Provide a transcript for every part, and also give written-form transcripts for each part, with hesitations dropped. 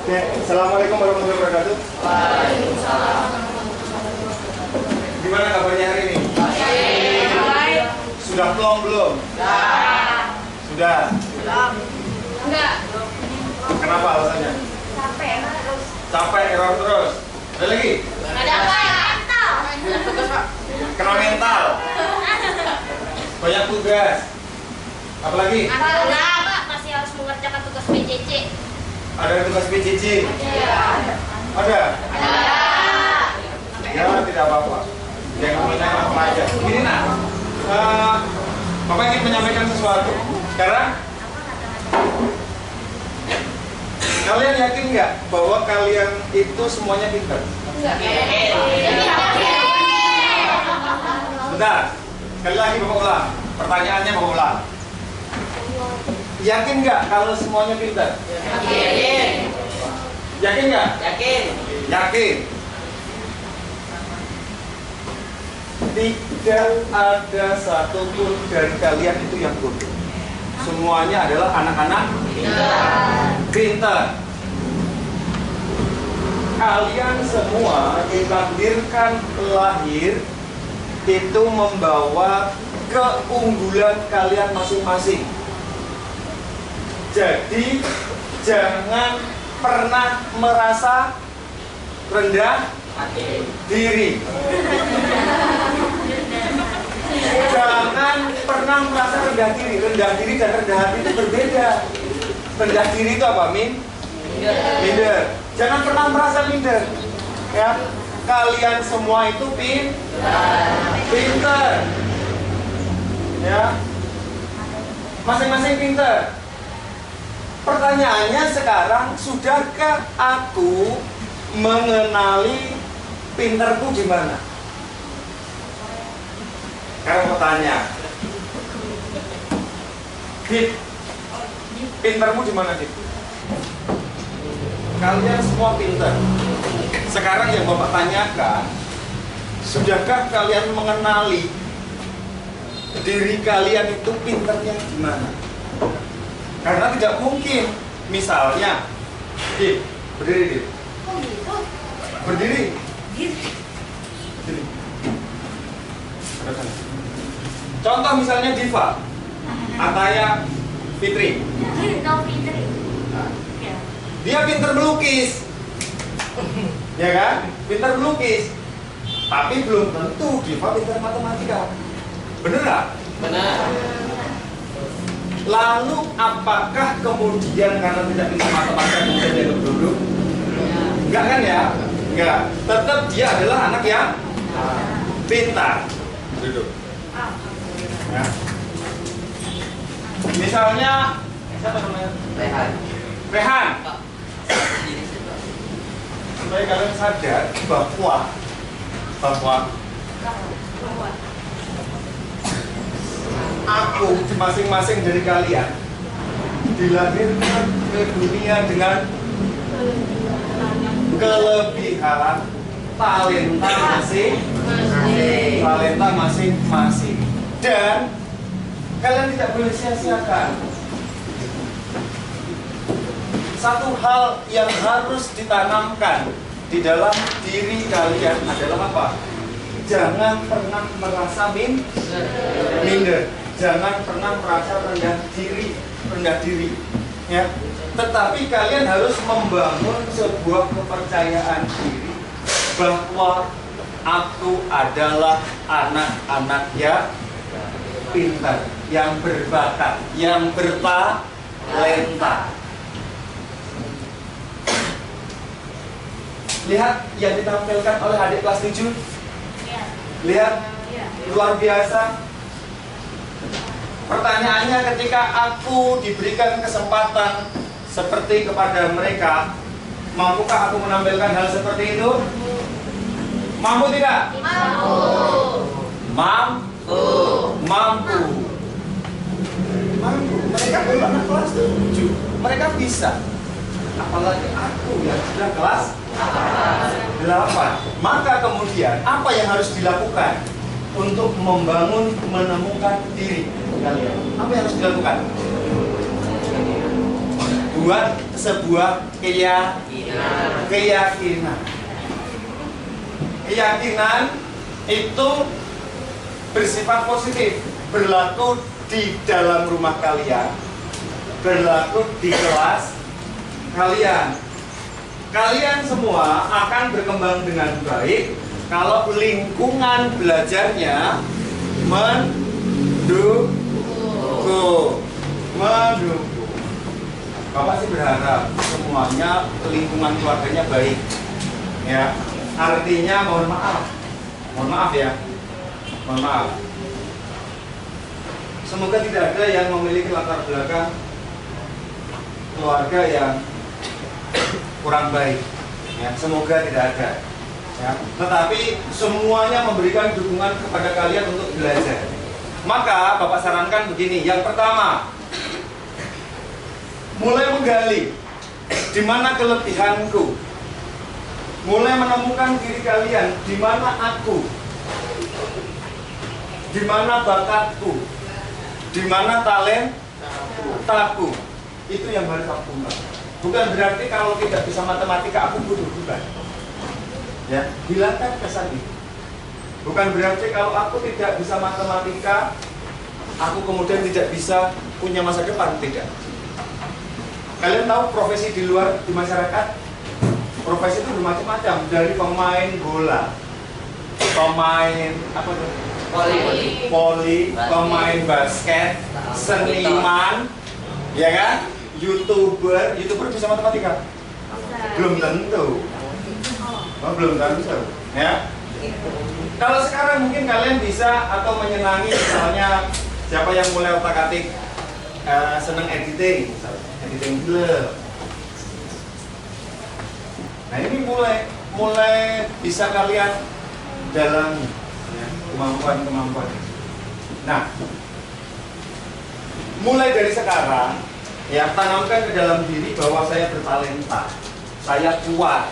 Oke, Assalamualaikum warahmatullahi wabarakatuh. Waalaikumsalam. Gimana kabarnya hari ini? Baik. Sudah plong belum? Sudah. Belum. Enggak. Kenapa alasannya? Capek terus. Capek, error terus. Ada lagi? Ada apa? Mental. Tugas, Pak. Kena mental. Banyak tugas. Apa lagi? Enggak, Pak. Masih harus mengerjakan tugas PJJ. Ada tugas PJJ? Iya. Ada? Ada. Ya, tidak apa-apa. Jangan punya apa aja. Gini nah, Bapak ingin menyampaikan sesuatu. Sekarang, kalian yakin nggak bahwa kalian itu semuanya pintar? Enggak. Bentar, sekali lagi Bapak ulang. Pertanyaannya Bapak ulang. Yakin nggak kalau semuanya pintar? Yakin. Yakin nggak? Yakin. Yakin. Tidak ada satupun dari kalian itu yang bodoh. Semuanya adalah anak-anak pintar. Kalian semua ditakdirkan lahir itu membawa keunggulan kalian masing-masing. Jadi jangan pernah merasa rendah diri. Jangan pernah merasa rendah diri. Rendah diri dan rendah hati itu berbeda. Rendah diri itu apa, minder. Jangan pernah merasa minder. Ya, kalian semua itu pintar. Ya, masing-masing pintar. Pertanyaannya sekarang, sudahkah aku mengenali pintarku di mana? Sekarang mau tanya, Dit, pintarmu di mana, Dit? Kalian semua pintar. Sekarang yang Bapak tanyakan, sudahkah kalian mengenali diri kalian itu pintarnya di mana? Karena tidak mungkin, misalnya, Dit, berdiri, Dit. Oh gitu. Berdiri. Gitu. Berdiri. Contoh misalnya Diva, Ataya Fitri. No Fitri. Ya. Dia pintar melukis, ya kan? Pintar melukis. Tapi belum tentu Diva pintar matematika. Bener nggak? Benar. Lalu apakah kemudian karena tidak bisa matematika kemudian dia bodoh? Enggak kan ya? Enggak. Tetap dia adalah anak yang pintar. Duduk. Ya. Misalnya siapa namanya? Rehan. Supaya kalian sadar bahwa aku masing-masing dari kalian dilahirkan ke dunia dengan kelebihan talenta masing-masing, dan kalian tidak boleh sia-siakan. Satu hal yang harus ditanamkan di dalam diri kalian adalah apa? Jangan pernah merasa minder. Jangan pernah merasa rendah diri, ya. Tetapi kalian harus membangun sebuah kepercayaan diri bahwa aku adalah anak-anak yang pintar, yang berbakat, yang bertalenta. Lihat yang ditampilkan oleh adik kelas 7. Lihat, luar biasa. Pertanyaannya, ketika aku diberikan kesempatan seperti kepada mereka, mampukah aku menampilkan hal seperti itu? Mampu tidak? Mampu. Mereka baru anak kelas 7. Mereka bisa. Apalagi aku yang sudah kelas 8. Maka kemudian apa yang harus dilakukan untuk menemukan diri kalian? Apa yang harus dilakukan? membuat sebuah keyakinan. Keyakinan itu bersifat positif, berlaku di dalam rumah kalian, berlaku di kelas kalian. Kalian semua akan berkembang dengan baik kalau lingkungan belajarnya mendukung. Bapak sih berharap semuanya lingkungan keluarganya baik. Ya, artinya mohon maaf ya, mohon maaf. Semoga tidak ada yang memiliki latar belakang keluarga yang kurang baik. Ya, semoga tidak ada. Ya, tetapi semuanya memberikan dukungan kepada kalian untuk belajar. Maka Bapak sarankan begini, yang pertama, mulai menggali di mana kelebihanku, mulai menemukan diri kalian, di mana aku, di mana bakatku, di mana talentaku. Itu yang harus aku ungkap. Bukan berarti kalau tidak bisa matematika aku bodoh, bukan. Ya, hilangkan kesan itu. Bukan berarti kalau aku tidak bisa matematika, aku kemudian tidak bisa punya masa depan, tidak. Kalian tahu profesi di luar di masyarakat? Profesi itu bermacam-macam, dari pemain bola, pemain apa tuh? Voli, pemain basket, seniman, ya kan? YouTuber bisa matematika? Belum tentu. Belum tentu, ya. Kalau sekarang mungkin kalian bisa atau menyenangi, misalnya siapa yang mulai otak-atik seneng editing, misalnya editing film. Nah ini mulai bisa kalian dalam ya, kemampuan. Nah, mulai dari sekarang ya tanamkan ke dalam diri bahwa saya bertalenta, saya kuat,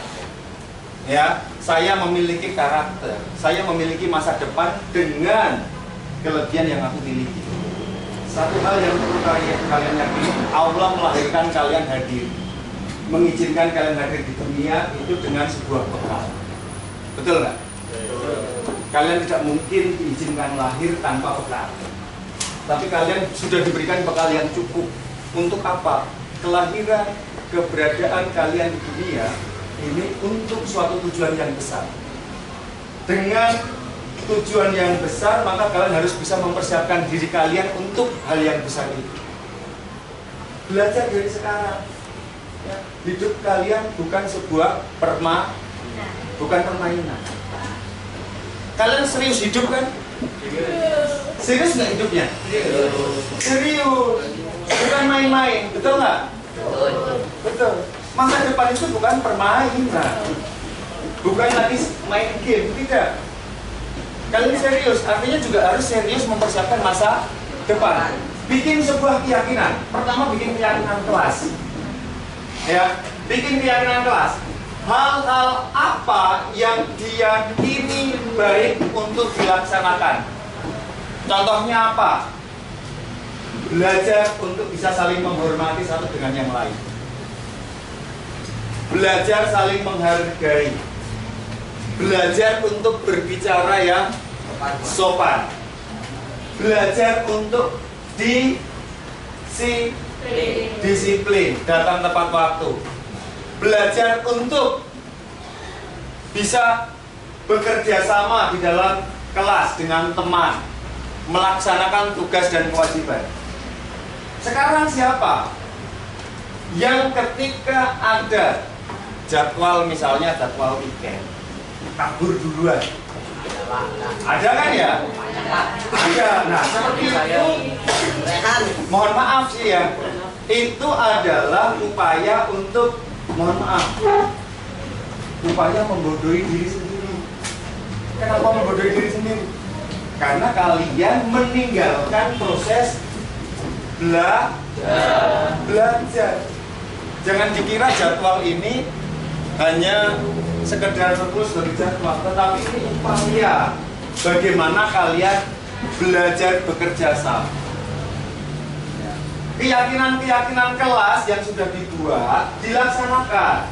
ya, saya memiliki karakter, saya memiliki masa depan dengan kelebihan yang aku miliki. Satu hal yang perlu kalian yakini, Allah melahirkan kalian hadir, mengizinkan kalian hadir di dunia itu dengan sebuah bekal. Betul nggak? Kalian tidak mungkin diizinkan lahir tanpa bekal. Tapi kalian sudah diberikan bekal yang cukup. Untuk apa? Kelahiran, keberadaan kalian di dunia ini untuk suatu tujuan yang besar. Dengan tujuan yang besar, maka kalian harus bisa mempersiapkan diri kalian untuk hal yang besar itu. Belajar dari sekarang. Ya, hidup kalian bukan sebuah bukan permainan. Kalian serius hidup kan? Serius nggak hidupnya? Serius. Bukan main-main, betul nggak? Betul. Masa depan itu bukan permainan, bukan lagi main game, tidak. Kalian serius, artinya juga harus serius mempersiapkan masa depan. Bikin sebuah keyakinan. Pertama bikin keyakinan kelas. Ya, bikin keyakinan kelas. Hal-hal apa yang diyakini baik untuk dilaksanakan? Contohnya apa? Belajar untuk bisa saling menghormati satu dengan yang lain. Belajar saling menghargai. Belajar untuk berbicara yang sopan. Belajar untuk disiplin, datang tepat waktu. Belajar untuk bisa bekerja sama di dalam kelas dengan teman, melaksanakan tugas dan kewajiban. Sekarang siapa yang ketika ada jadwal, misalnya jadwal weekend, kabur duluan? Ada kan ya? Ada. Nah, seperti itu, mohon maaf sih ya, itu adalah upaya untuk, mohon maaf, upaya membodohi diri sendiri. Kenapa membodohi diri sendiri? Karena kalian meninggalkan proses belajar. Jangan dikira jadwal ini hanya sekedar terus dari jadwal, tetapi ini upaya bagaimana kalian belajar bekerja sama. keyakinan kelas yang sudah dibuat dilaksanakan,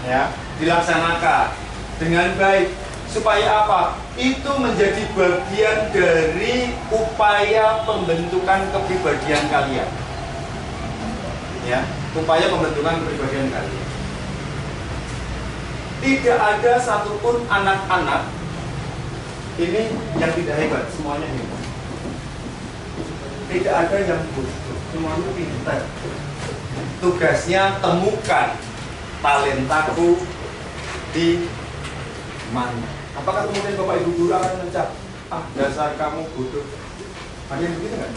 ya, dilaksanakan dengan baik. Supaya apa? Itu menjadi bagian dari upaya pembentukan kepribadian kalian, ya, upaya pembentukan kepribadian kalian. Tidak ada satupun anak-anak ini yang tidak hebat, semuanya hebat. Tidak ada yang bodoh, semuanya pintar. Tugasnya temukan talentaku di mana. Apakah kemudian Bapak Ibu guru akan mencap, dasar kamu bodoh? Ada yang begitu nggak?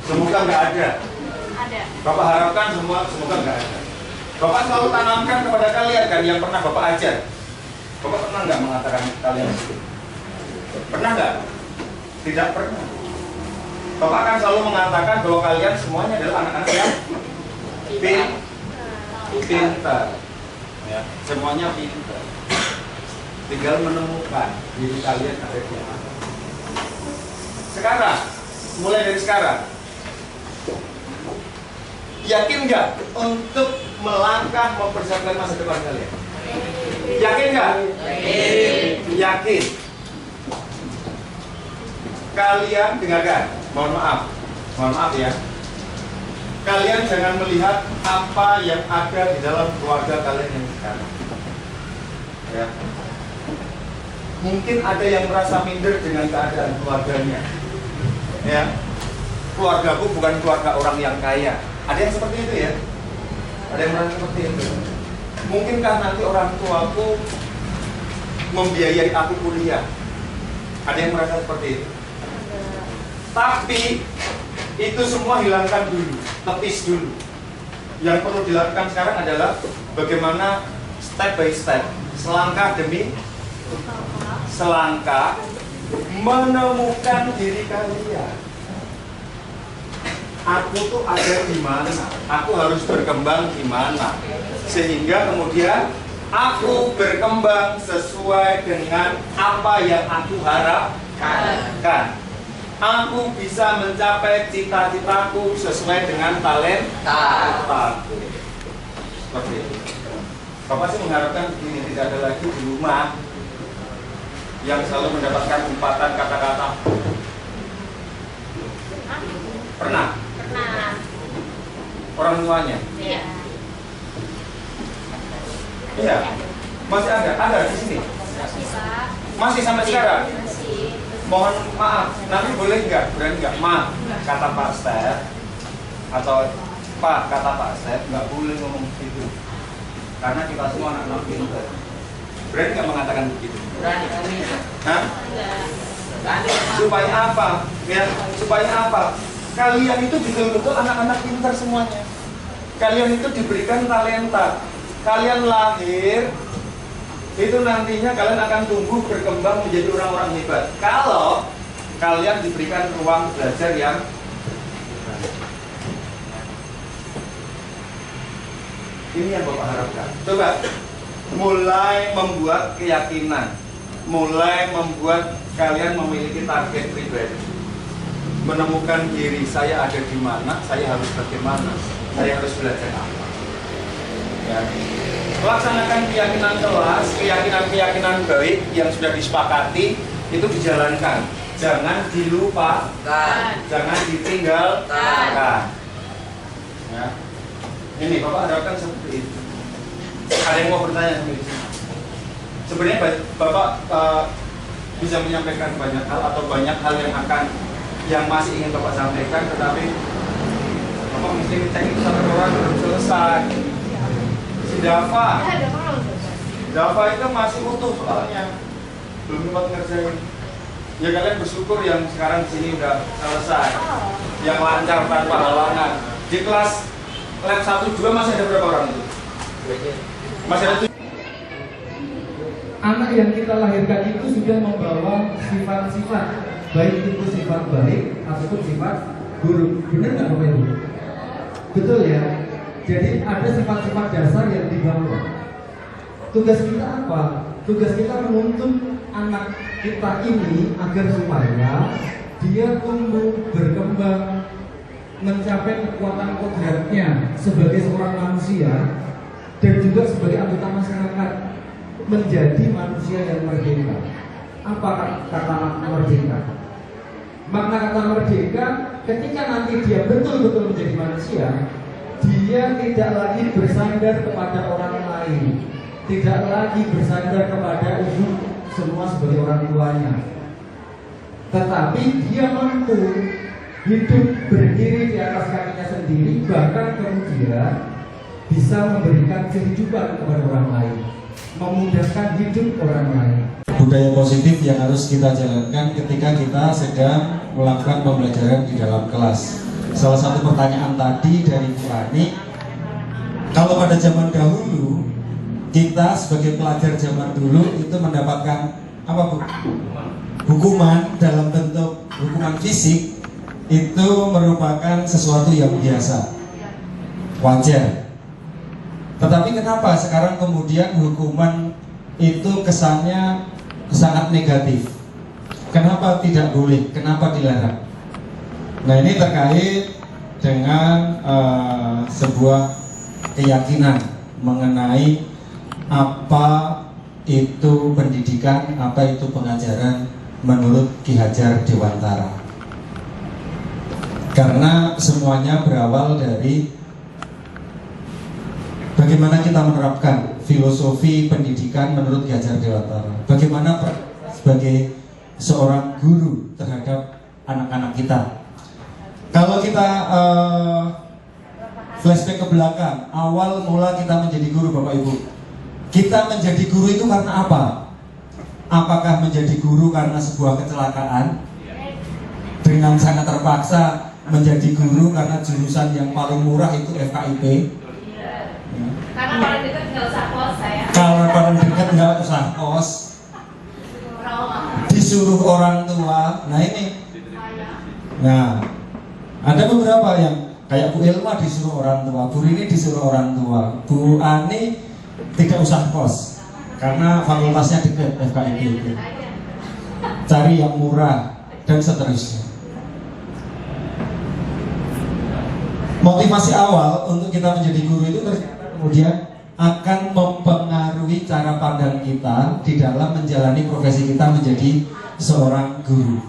Semoga nggak ada. Ada. Bapak harapkan semoga nggak ada. Bapak selalu tanamkan kepada kalian kan yang pernah Bapak ajar. Bapak pernah nggak mengatakan kalian itu? Pernah nggak? Tidak pernah. Bapak akan selalu mengatakan bahwa kalian semuanya adalah anak-anak yang pintar. Ya, semuanya pintar. Tinggal menemukan diri kalian ada di mana. Sekarang, mulai dari sekarang, yakin nggak untuk melangkah mempersiapkan masa depan kalian? Yakin nggak? Yakin. Kalian dengarkan, mohon maaf ya. Kalian jangan melihat apa yang ada di dalam keluarga kalian yang sekarang. Ya. Mungkin ada yang merasa minder dengan keadaan keluarganya. Ya, keluargaku bukan keluarga orang yang kaya. Ada yang seperti itu ya? Ada yang merasa seperti itu. Mungkinkah nanti orang tuaku membiayai aku kuliah? Ada yang merasa seperti itu. Tapi itu semua hilangkan dulu, tepis dulu. Yang perlu dilakukan sekarang adalah bagaimana step by step, selangkah demi selangkah menemukan diri kalian. Aku tuh ada di mana? Aku harus berkembang di mana? Sehingga kemudian aku berkembang sesuai dengan apa yang aku harapkan. Aku bisa mencapai cita-citaku sesuai dengan talentaku. Seperti itu. Bapak sih mengharapkan begini, tidak ada lagi di rumah yang selalu mendapatkan umpatan kata-kata. Pernah? Pernah. Orang tuanya? Iya. Iya. Masih ada di sini. Masih sampai sekarang. Masih. Mohon maaf, nanti boleh nggak, berani nggak, Ma, kata Pak Stef atau Pak, kata Pak Stef nggak boleh ngomong begitu, karena kita semua anak-anak pintar. Berani nggak mengatakan begitu? Berani. Hah? Supaya apa? Ya, supaya apa? Kalian itu betul-betul anak-anak pintar semuanya. Kalian itu diberikan talenta. Kalian lahir, itu nantinya kalian akan tumbuh berkembang menjadi orang-orang hebat. Kalau kalian diberikan ruang belajar yang ini yang Bapak harapkan. Coba mulai membuat keyakinan, mulai membuat kalian memiliki target pribadi, menemukan diri saya ada di mana, saya harus bagaimana, saya harus belajar apa. Ya. Laksanakan keyakinan kelas, keyakinan baik yang sudah disepakati itu dijalankan. Jangan dilupakan, jangan ditinggalkan. Ya. Ini Bapak harapkan seperti itu. Ada yang mau bertanya sampai di sini? Sebenarnya Bapak bisa menyampaikan banyak hal atau banyak hal yang masih ingin Bapak sampaikan, tetapi Bapak mesti cek itu sampai orang belum selesai. Si Dava itu masih utuh soalnya, belum sempat ngerjain. Ya kalian bersyukur yang sekarang di sini udah selesai, yang lancar tanpa halangan. Di kelas lab 1-2 masih ada berapa orang itu? Masih ada 7. Anak yang kita lahirkan itu sudah membawa sifat-sifat, baik itu sifat baik ataupun sifat buruk. Benar nggak Bapak Ibu? Betul ya. Jadi ada sifat-sifat dasar yang dibangun. Tugas kita apa? Tugas kita menuntun anak kita ini agar supaya dia tumbuh berkembang mencapai kekuatan kodratnya sebagai seorang manusia dan juga sebagai anggota masyarakat menjadi manusia yang merdeka. Apa kata makna merdeka? Makna kata merdeka ketika nanti dia betul-betul menjadi manusia, dia tidak lagi bersandar kepada orang lain, tidak lagi bersandar kepada ibu semua sebagai orang tuanya, tetapi dia mampu hidup berdiri di atas kakinya sendiri, bahkan kemudian bisa memberikan kehidupan kepada orang lain, memudahkan hidup orang lain. Budaya positif yang harus kita jalankan ketika kita sedang melakukan pembelajaran di dalam kelas. Salah satu pertanyaan tadi dari Bu Ani, kalau pada zaman dahulu kita sebagai pelajar zaman dulu itu mendapatkan apa Bu? Hukuman dalam bentuk hukuman fisik itu merupakan sesuatu yang biasa, wajar. Tetapi kenapa sekarang kemudian hukuman itu kesannya sangat negatif? Kenapa tidak boleh? Kenapa dilarang? Nah, ini terkait dengan sebuah keyakinan mengenai apa itu pendidikan, apa itu pengajaran menurut Ki Hajar Dewantara. Karena semuanya berawal dari bagaimana kita menerapkan filosofi pendidikan menurut Ki Hajar Dewantara. Bagaimana sebagai seorang guru terhadap anak-anak kita. Kalau kita flashback ke belakang, awal mula kita menjadi guru Bapak Ibu. Kita menjadi guru itu karena apa? Apakah menjadi guru karena sebuah kecelakaan? Dengan sangat terpaksa menjadi guru karena jurusan yang paling murah itu FKIP. Karena paling dekat nggak usah kos saya. Kalau paling dekat nggak usah kos. Disuruh orang tua. Nah ini. Nah, ada beberapa yang kayak Bu Ilma disuruh orang tua, Bu Rini disuruh orang tua, Bu Ani tidak usah kos karena fakultasnya dekat FKIP itu. Cari yang murah dan seterusnya. Motivasi awal untuk kita menjadi guru itu kemudian akan mempengaruhi cara pandang kita di dalam menjalani profesi kita menjadi seorang guru.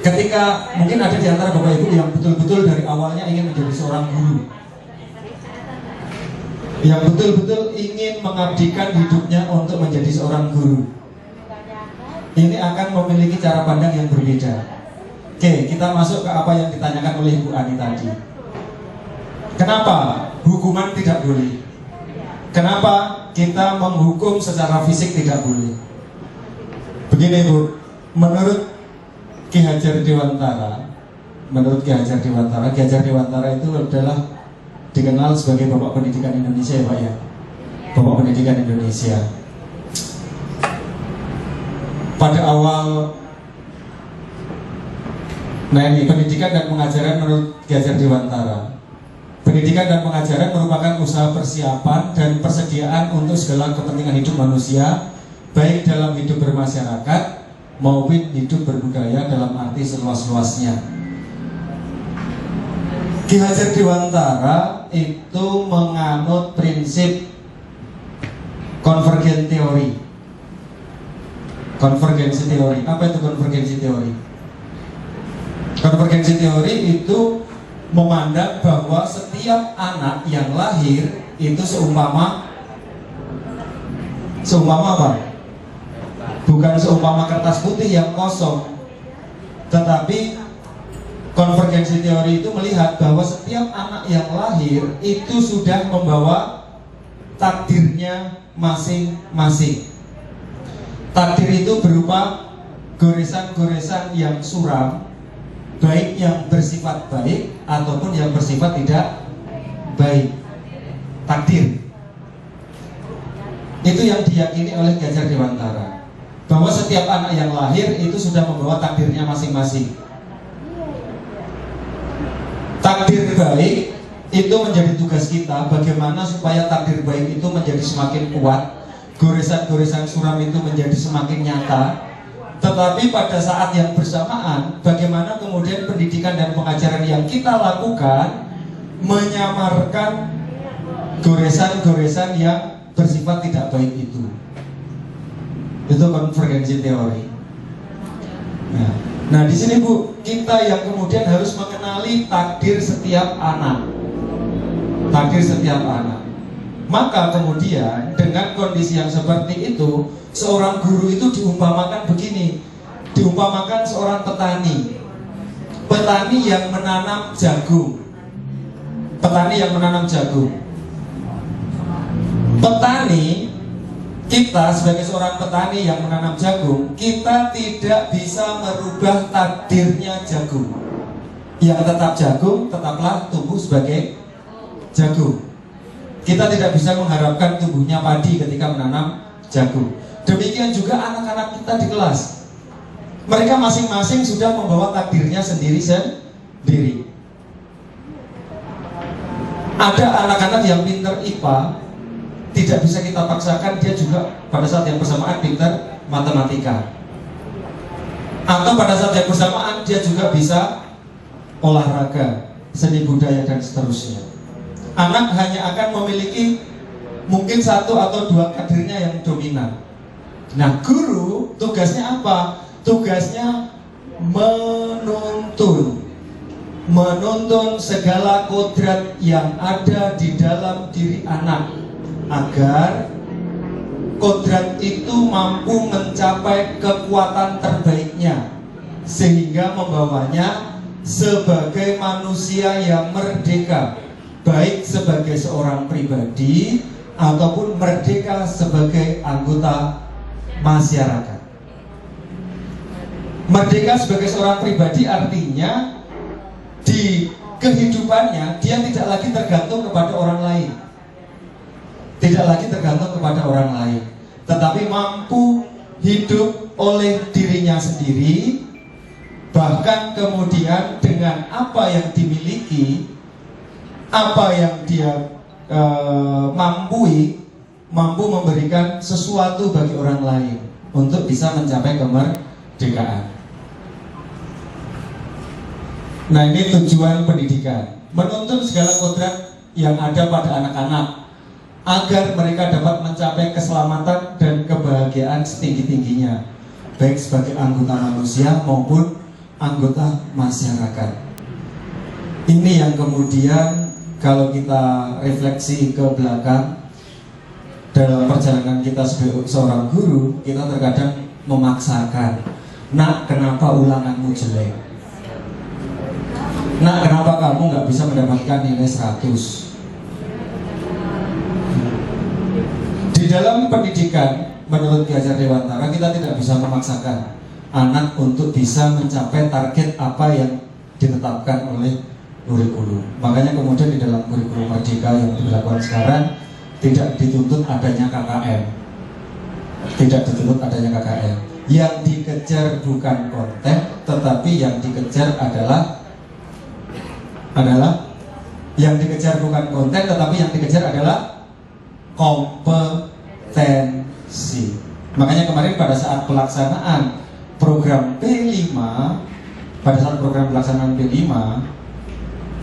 Ketika mungkin ada di antara Bapak Ibu yang betul-betul dari awalnya ingin menjadi seorang guru, yang betul-betul ingin mengabdikan hidupnya untuk menjadi seorang guru, ini akan memiliki cara pandang yang berbeda. Oke, kita masuk ke apa yang ditanyakan oleh Bu Ani tadi. Kenapa hukuman tidak boleh? Kenapa kita menghukum secara fisik tidak boleh? Begini Bu, menurut Ki Hajar Dewantara, Ki Hajar Dewantara itu adalah dikenal sebagai Bapak Pendidikan Indonesia ya Pak ya, Bapak Pendidikan Indonesia. Pada awal, nah ini pendidikan dan pengajaran menurut Ki Hajar Dewantara. Pendidikan dan pengajaran merupakan usaha persiapan dan persediaan untuk segala kepentingan hidup manusia, baik dalam hidup bermasyarakat maupun hidup berbudaya dalam arti seluas-luasnya. Ki Hajar Dewantara itu menganut prinsip konvergen teori. Konvergensi teori. Apa itu konvergensi teori? Konvergensi teori itu memandang bahwa setiap anak yang lahir itu seumpama apa? Bukan seumpama kertas putih yang kosong, tetapi konvergensi teori itu melihat bahwa setiap anak yang lahir itu sudah membawa takdirnya masing-masing. Takdir itu berupa goresan-goresan yang suram, baik yang bersifat baik ataupun yang bersifat tidak baik. Takdir itu yang diyakini oleh Ki Hajar Dewantara, bahwa setiap anak yang lahir itu sudah membawa takdirnya masing-masing. Takdir baik itu menjadi tugas kita, bagaimana supaya takdir baik itu menjadi semakin kuat, goresan-goresan suram itu menjadi semakin nyata, Tetapi pada saat yang bersamaan, bagaimana kemudian pendidikan dan pengajaran yang kita lakukan menyamarkan goresan-goresan yang bersifat tidak baik itu. Itu konvergensi teori. Nah, di sini Bu, kita yang kemudian harus mengenali takdir setiap anak. Takdir setiap anak. Maka kemudian dengan kondisi yang seperti itu, seorang guru itu diumpamakan begini. Diumpamakan seorang petani. Petani yang menanam jagung. Petani yang menanam jagung. Petani, kita sebagai seorang petani yang menanam jagung, kita tidak bisa merubah takdirnya jagung. Yang tetap jagung, tetaplah tumbuh sebagai jagung. Kita tidak bisa mengharapkan tumbuhnya padi ketika menanam jagung. Demikian juga anak-anak kita di kelas. Mereka masing-masing sudah membawa takdirnya sendiri-sendiri. Ada anak-anak yang pintar IPA, tidak bisa kita paksakan dia juga pada saat yang bersamaan pintar matematika. Atau pada saat yang bersamaan dia juga bisa olahraga, seni budaya dan seterusnya. Anak hanya akan memiliki mungkin 1 atau 2 kadernya yang dominan. Nah, guru tugasnya apa? Tugasnya menuntun segala kodrat yang ada di dalam diri anak, agar kodrat itu mampu mencapai kekuatan terbaiknya, sehingga membawanya sebagai manusia yang merdeka, baik sebagai seorang pribadi ataupun merdeka sebagai anggota masyarakat. Merdeka sebagai seorang pribadi artinya di kehidupannya dia tidak lagi tergantung kepada orang lain. Tidak lagi tergantung kepada orang lain, tetapi mampu hidup oleh dirinya sendiri. Bahkan kemudian dengan apa yang dimiliki, apa yang dia mampu memberikan sesuatu bagi orang lain untuk bisa mencapai kemerdekaan. Nah, ini tujuan pendidikan, menuntun segala kodrat yang ada pada anak-anak agar mereka dapat mencapai keselamatan dan kebahagiaan setinggi-tingginya, baik sebagai anggota manusia maupun anggota masyarakat. Ini yang kemudian kalau kita refleksi ke belakang dalam perjalanan kita sebagai seorang guru, kita terkadang memaksakan, "Nak, kenapa ulanganmu jelek? Nak, kenapa kamu nggak bisa mendapatkan nilai 100? Di dalam pendidikan, menurut Ki Hajar Dewantara, kita tidak bisa memaksakan anak untuk bisa mencapai target apa yang ditetapkan oleh kurikulum. Makanya kemudian di dalam kurikulum Merdeka yang dilakukan sekarang tidak dituntut adanya KKM. Tidak dituntut adanya KKM. Yang dikejar bukan konten, tetapi yang dikejar adalah yang dikejar bukan konten, tetapi yang dikejar adalah kompetensi. Makanya kemarin pada saat pelaksanaan program P5,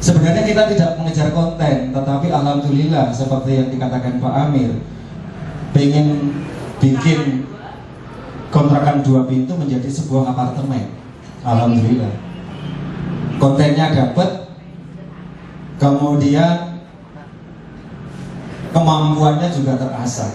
sebenarnya kita tidak mengejar konten, tetapi alhamdulillah seperti yang dikatakan Pak Amir, pengen bikin kontrakan 2 pintu menjadi sebuah apartemen. Alhamdulillah, kontennya dapat, kemudian kemampuannya juga terasah.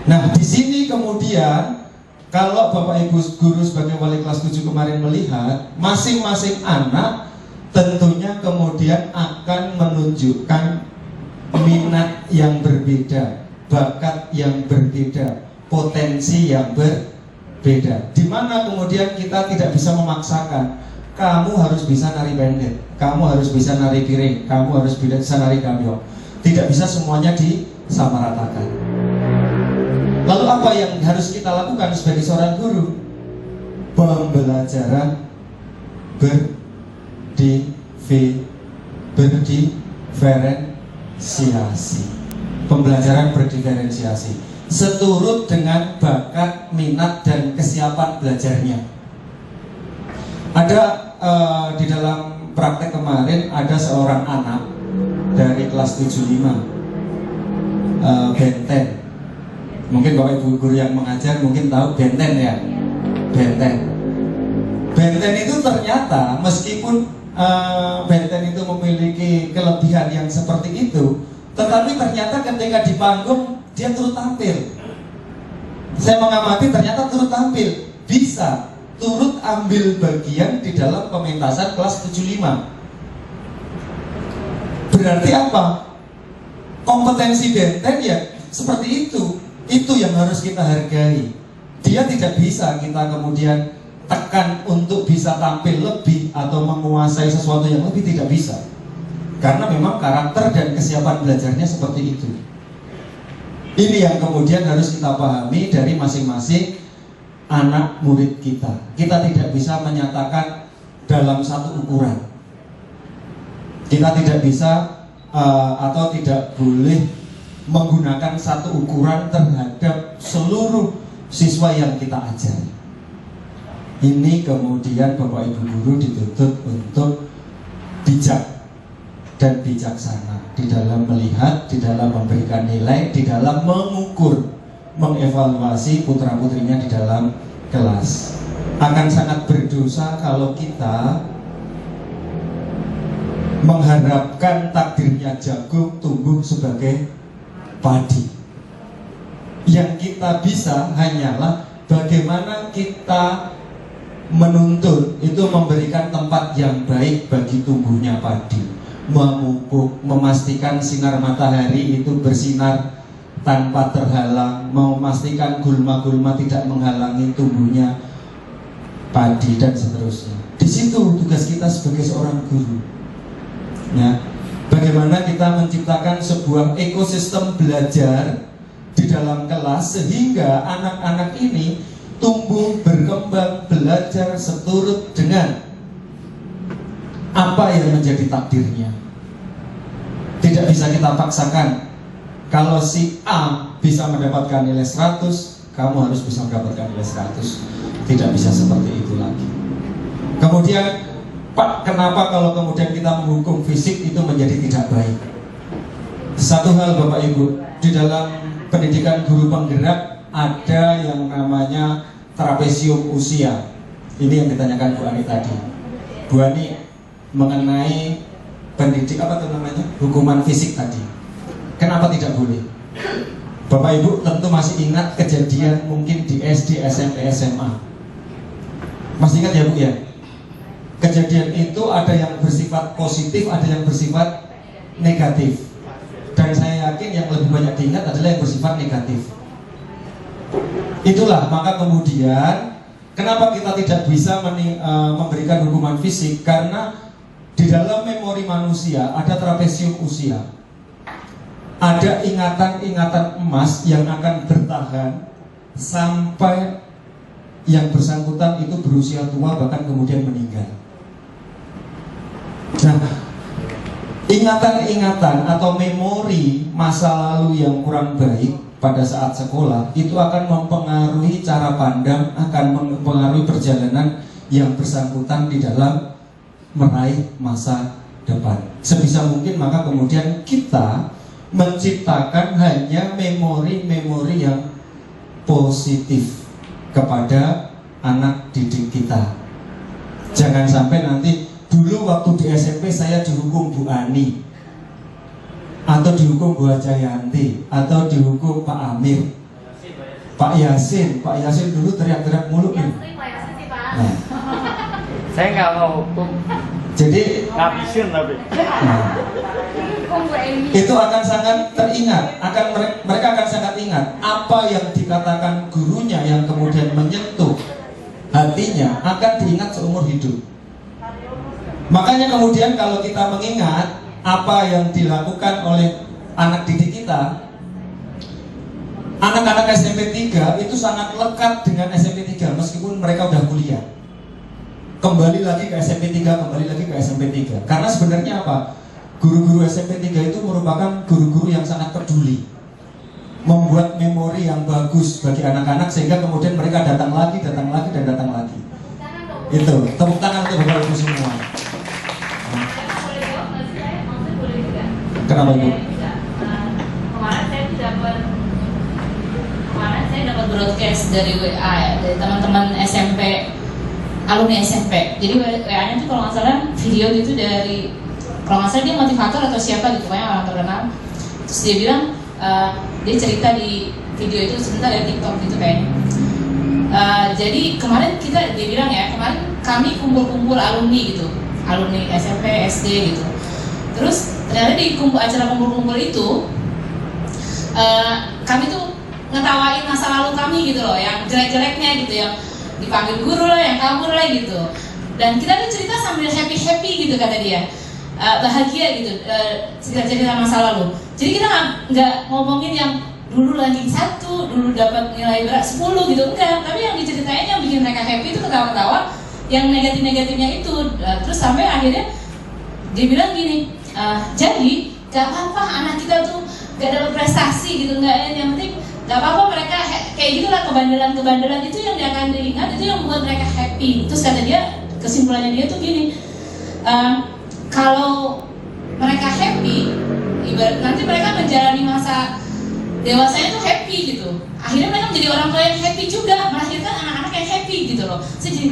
Nah, di sini kemudian kalau Bapak Ibu guru sebagai wali kelas 7 kemarin melihat, masing-masing anak tentunya kemudian akan menunjukkan minat yang berbeda, bakat yang berbeda, potensi yang berbeda. Di mana kemudian kita tidak bisa memaksakan, kamu harus bisa nari pendek, kamu harus bisa nari piring, kamu harus bisa nari gambyong. Tidak bisa semuanya disamaratakan. Lalu apa yang harus kita lakukan sebagai seorang guru? Pembelajaran berdiferensiasi. Pembelajaran berdiferensiasi. seturut dengan bakat, minat, dan kesiapan belajarnya. Ada di dalam praktek kemarin ada seorang anak dari kelas 75 Benten. Mungkin Bapak Ibu guru yang mengajar mungkin tahu Benten ya. Benten itu ternyata meskipun Benten itu memiliki kelebihan yang seperti itu, tetapi ternyata ketika di panggung dia turut tampil. Saya mengamati ternyata turut tampil, bisa turut ambil bagian di dalam pementasan kelas 75. Berarti apa? Kompetensi Benten ya seperti itu. Itu yang harus kita hargai. Dia tidak bisa kita kemudian tekan untuk bisa tampil lebih atau menguasai sesuatu yang lebih, tidak bisa. Karena memang karakter dan kesiapan belajarnya seperti itu. Ini yang kemudian harus kita pahami dari masing-masing anak murid kita. Kita tidak bisa menyatakan dalam satu ukuran. Kita tidak bisa atau tidak boleh menggunakan satu ukuran terhadap seluruh siswa yang kita ajar. Ini kemudian Bapak Ibu guru dituntut untuk bijak dan bijaksana di dalam melihat, di dalam memberikan nilai, di dalam mengukur, mengevaluasi putra-putrinya di dalam kelas. Akan sangat berdosa kalau kita mengharapkan takdirnya jagung tumbuh sebagai padi. Yang kita bisa hanyalah bagaimana kita menuntut itu memberikan tempat yang baik bagi tumbuhnya padi, memupuk, memastikan sinar matahari itu bersinar tanpa terhalang, memastikan gulma-gulma tidak menghalangi tumbuhnya padi dan seterusnya. Di situ tugas kita sebagai seorang guru. Ya, bagaimana kita menciptakan sebuah ekosistem belajar di dalam kelas sehingga anak-anak ini tumbuh, berkembang, belajar seturut dengan apa yang menjadi takdirnya. Tidak bisa kita paksakan. Kalau si A bisa mendapatkan nilai 100, kamu harus bisa mendapatkan nilai 100. Tidak bisa seperti itu lagi. Kemudian, Pak, kenapa kalau kemudian kita menghukum fisik itu menjadi tidak baik? Satu hal Bapak Ibu, di dalam pendidikan guru penggerak ada yang namanya trapesium usia. Ini yang ditanyakan Bu Ani tadi. Bu Ani mengenai pendidik apa itu namanya? Hukuman fisik tadi. Kenapa tidak boleh? Bapak Ibu tentu masih ingat kejadian mungkin di SD, SMP, SMA. Masih ingat ya Bu ya? Kejadian itu ada yang bersifat positif, ada yang bersifat negatif. Dan saya yakin yang lebih banyak diingat adalah yang bersifat negatif. Itulah maka kemudian kenapa kita tidak bisa memberikan hukuman fisik, karena di dalam memori manusia ada trapesium usia, ada ingatan-ingatan emas yang akan bertahan sampai yang bersangkutan itu berusia tua bahkan kemudian meninggal. Nah, ingatan-ingatan atau memori masa lalu yang kurang baik pada saat sekolah itu akan mempengaruhi cara pandang, akan mempengaruhi perjalanan yang bersangkutan di dalam meraih masa depan. Sebisa mungkin maka kemudian kita menciptakan hanya memori-memori yang positif kepada anak didik kita. Jangan sampai nanti dulu waktu di SMP saya dihukum Bu Ani, atau dihukum Bu Jayanti, atau dihukum Pak Amir, Pak Yasin dulu teriak-teriak mulu nih. Nah, saya nggak mau hukum, jadi ngabisin tapi. nah, itu akan sangat teringat, mereka akan sangat ingat apa yang dikatakan gurunya yang kemudian menyentuh hatinya akan diingat seumur hidup. Makanya kemudian kalau kita mengingat apa yang dilakukan oleh anak didik kita, anak-anak SMP 3 itu sangat lekat dengan SMP 3 meskipun mereka udah kuliah. Kembali lagi ke SMP 3, kembali lagi ke SMP 3. Karena sebenarnya apa? Guru-guru SMP 3 itu merupakan guru-guru yang sangat peduli. membuat memori yang bagus bagi anak-anak sehingga kemudian mereka datang lagi dan datang lagi. Itu tepuk tangan untuk Bapak Ibu semua. Boleh jawab nggak sih saya? Maksudnya boleh juga. Kenapa Ibu? Kemarin saya dapat broadcast dari WA ya, dari teman-teman SMP, alumni SMP. Jadi WA-nya tuh kalau nggak salah video gitu dari, kalau nggak salah dia motivator atau siapa gitu, pokoknya orang terkenal. Terus dia bilang, dia cerita di video itu sebentar dari TikTok gitu kayaknya. Jadi kemarin dia bilang ya, kemarin kami kumpul-kumpul alumni gitu, alumni SMP, SD gitu. Terus ternyata di acara kumpul-kumpul itu kami tuh ngetawain masa lalu kami gitu loh, yang jelek-jeleknya gitu, yang dipanggil guru lah, yang kabur lah gitu. Dan kita tuh cerita sambil happy gitu kata dia, bahagia gitu, cerita-cerita masa lalu. Jadi kita nggak ngomongin yang dulu ranking 1, dulu dapat nilai berat 10 gitu, enggak. Tapi yang diceritain yang bikin mereka happy itu ketawa-ketawa, yang negatif-negatifnya itu. Terus sampai akhirnya dia bilang gini, jadi gak apa-apa anak kita tuh gak dapat prestasi gitu, enggak, yang penting gak apa-apa mereka kayak gitulah, kebandelan itu yang dia akan diingat, itu yang membuat mereka happy. Terus kata dia, kesimpulannya dia tuh gini, kalau mereka happy, ibarat nanti mereka menjalani masa dewasanya tuh happy gitu. Akhirnya mereka menjadi orang tua yang happy juga, melahirkan anak-anak yang happy gitu loh. Saya jadi,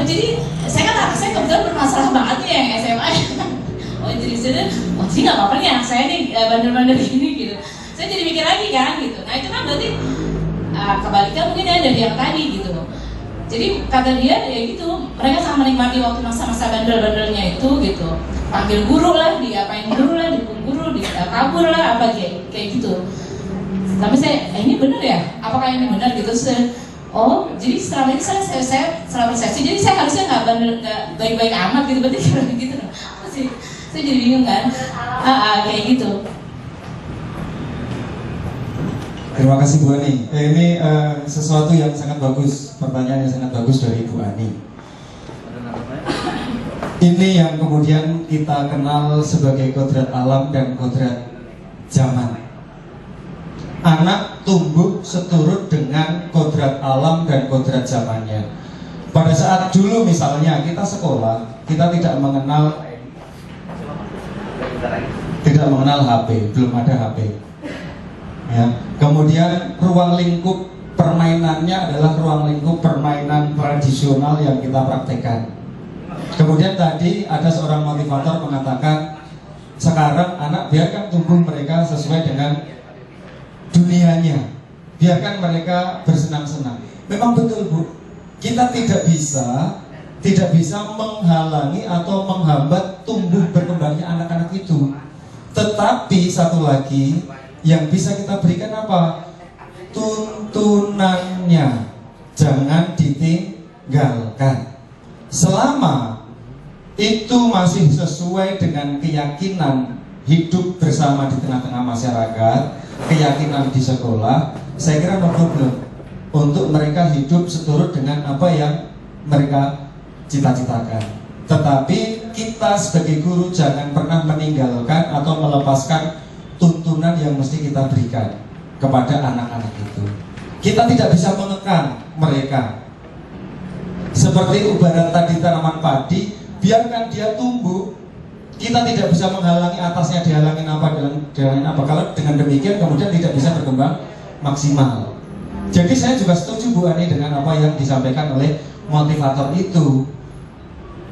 jadi saya kan anak saya kebetulan bermasalah banget nih yang SMA. jadi nggak apa-apa nih anak saya nih bandel-bandel gini gitu. Saya jadi mikir lagi kan gitu. Nah itu kan berarti kebalikan mungkin ya dari yang tadi gitu. Jadi kata dia ya gitu, mereka sangat menikmati waktu masa-masa bandel-bandelnya itu gitu. Panggil guru lah, diapain guru lah, dipukul guru, kabur lah, apa kayak gitu. Tapi saya, ini benar ya? Apakah ini benar gitu? Oh, jadi selama ini saya salah persepsi. Jadi saya harusnya nggak baik-baik amat gitu, berarti kayak gitu. Saya jadi bingung kan? Kayak gitu. Terima kasih Bu Ani. Ini sesuatu yang sangat bagus, pertanyaan yang sangat bagus dari Bu Ani. Ini yang kemudian kita kenal sebagai kodrat alam dan kodrat zaman. Anak tumbuh seturut dengan kodrat alam dan kodrat zamannya. Pada saat dulu misalnya kita sekolah, kita tidak mengenal HP, belum ada HP. Ya. Kemudian ruang lingkup permainannya adalah ruang lingkup permainan tradisional yang kita praktekkan. Kemudian tadi ada seorang motivator mengatakan, sekarang anak biarkan tumbuh mereka sesuai dengan dunianya, biarkan mereka bersenang-senang. Memang betul Bu, kita tidak bisa menghalangi atau menghambat tumbuh berkembangnya anak-anak itu. Tetapi satu lagi yang bisa kita berikan apa? Tuntunannya jangan ditinggalkan. Selama itu masih sesuai dengan keyakinan hidup bersama di tengah-tengah masyarakat, keyakinan di sekolah, saya kira no problem untuk mereka hidup seturut dengan apa yang mereka cita-citakan. Tetapi kita sebagai guru jangan pernah meninggalkan atau melepaskan tuntunan yang mesti kita berikan kepada anak-anak itu. Kita tidak bisa mengekang mereka. Seperti ubaran tadi tanaman padi, biarkan dia tumbuh. Kita tidak bisa menghalangi atasnya, dihalangin apa. Kalau dengan demikian kemudian tidak bisa berkembang maksimal. Jadi saya juga setuju Bu Ani dengan apa yang disampaikan oleh motivator itu.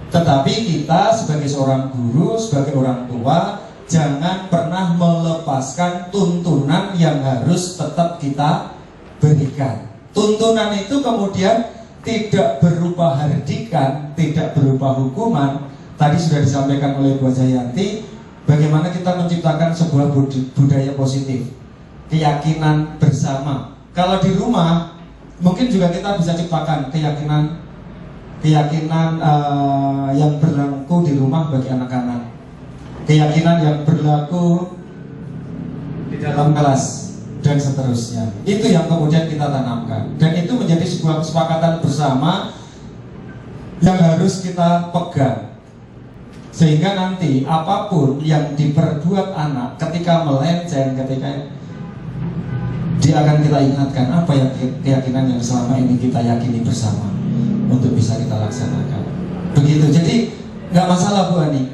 Tetapi kita sebagai seorang guru, sebagai orang tua, jangan pernah melepaskan tuntunan yang harus tetap kita berikan. Tuntunan itu kemudian tidak berupa hardikan, tidak berupa hukuman. Tadi sudah disampaikan oleh Bu Jayanti, bagaimana kita menciptakan sebuah budaya positif, keyakinan bersama. Kalau di rumah, mungkin juga kita bisa ciptakan keyakinan yang berlaku di rumah bagi anak-anak, keyakinan yang berlaku di dalam kelas dan seterusnya. Itu yang kemudian kita tanamkan, dan itu menjadi sebuah kesepakatan bersama yang harus kita pegang, sehingga nanti apapun yang diperbuat anak ketika melenceng, ketika dia akan kita ingatkan apa yang keyakinan yang selama ini kita yakini bersama untuk bisa kita laksanakan. Begitu. Jadi nggak masalah Bu Ani,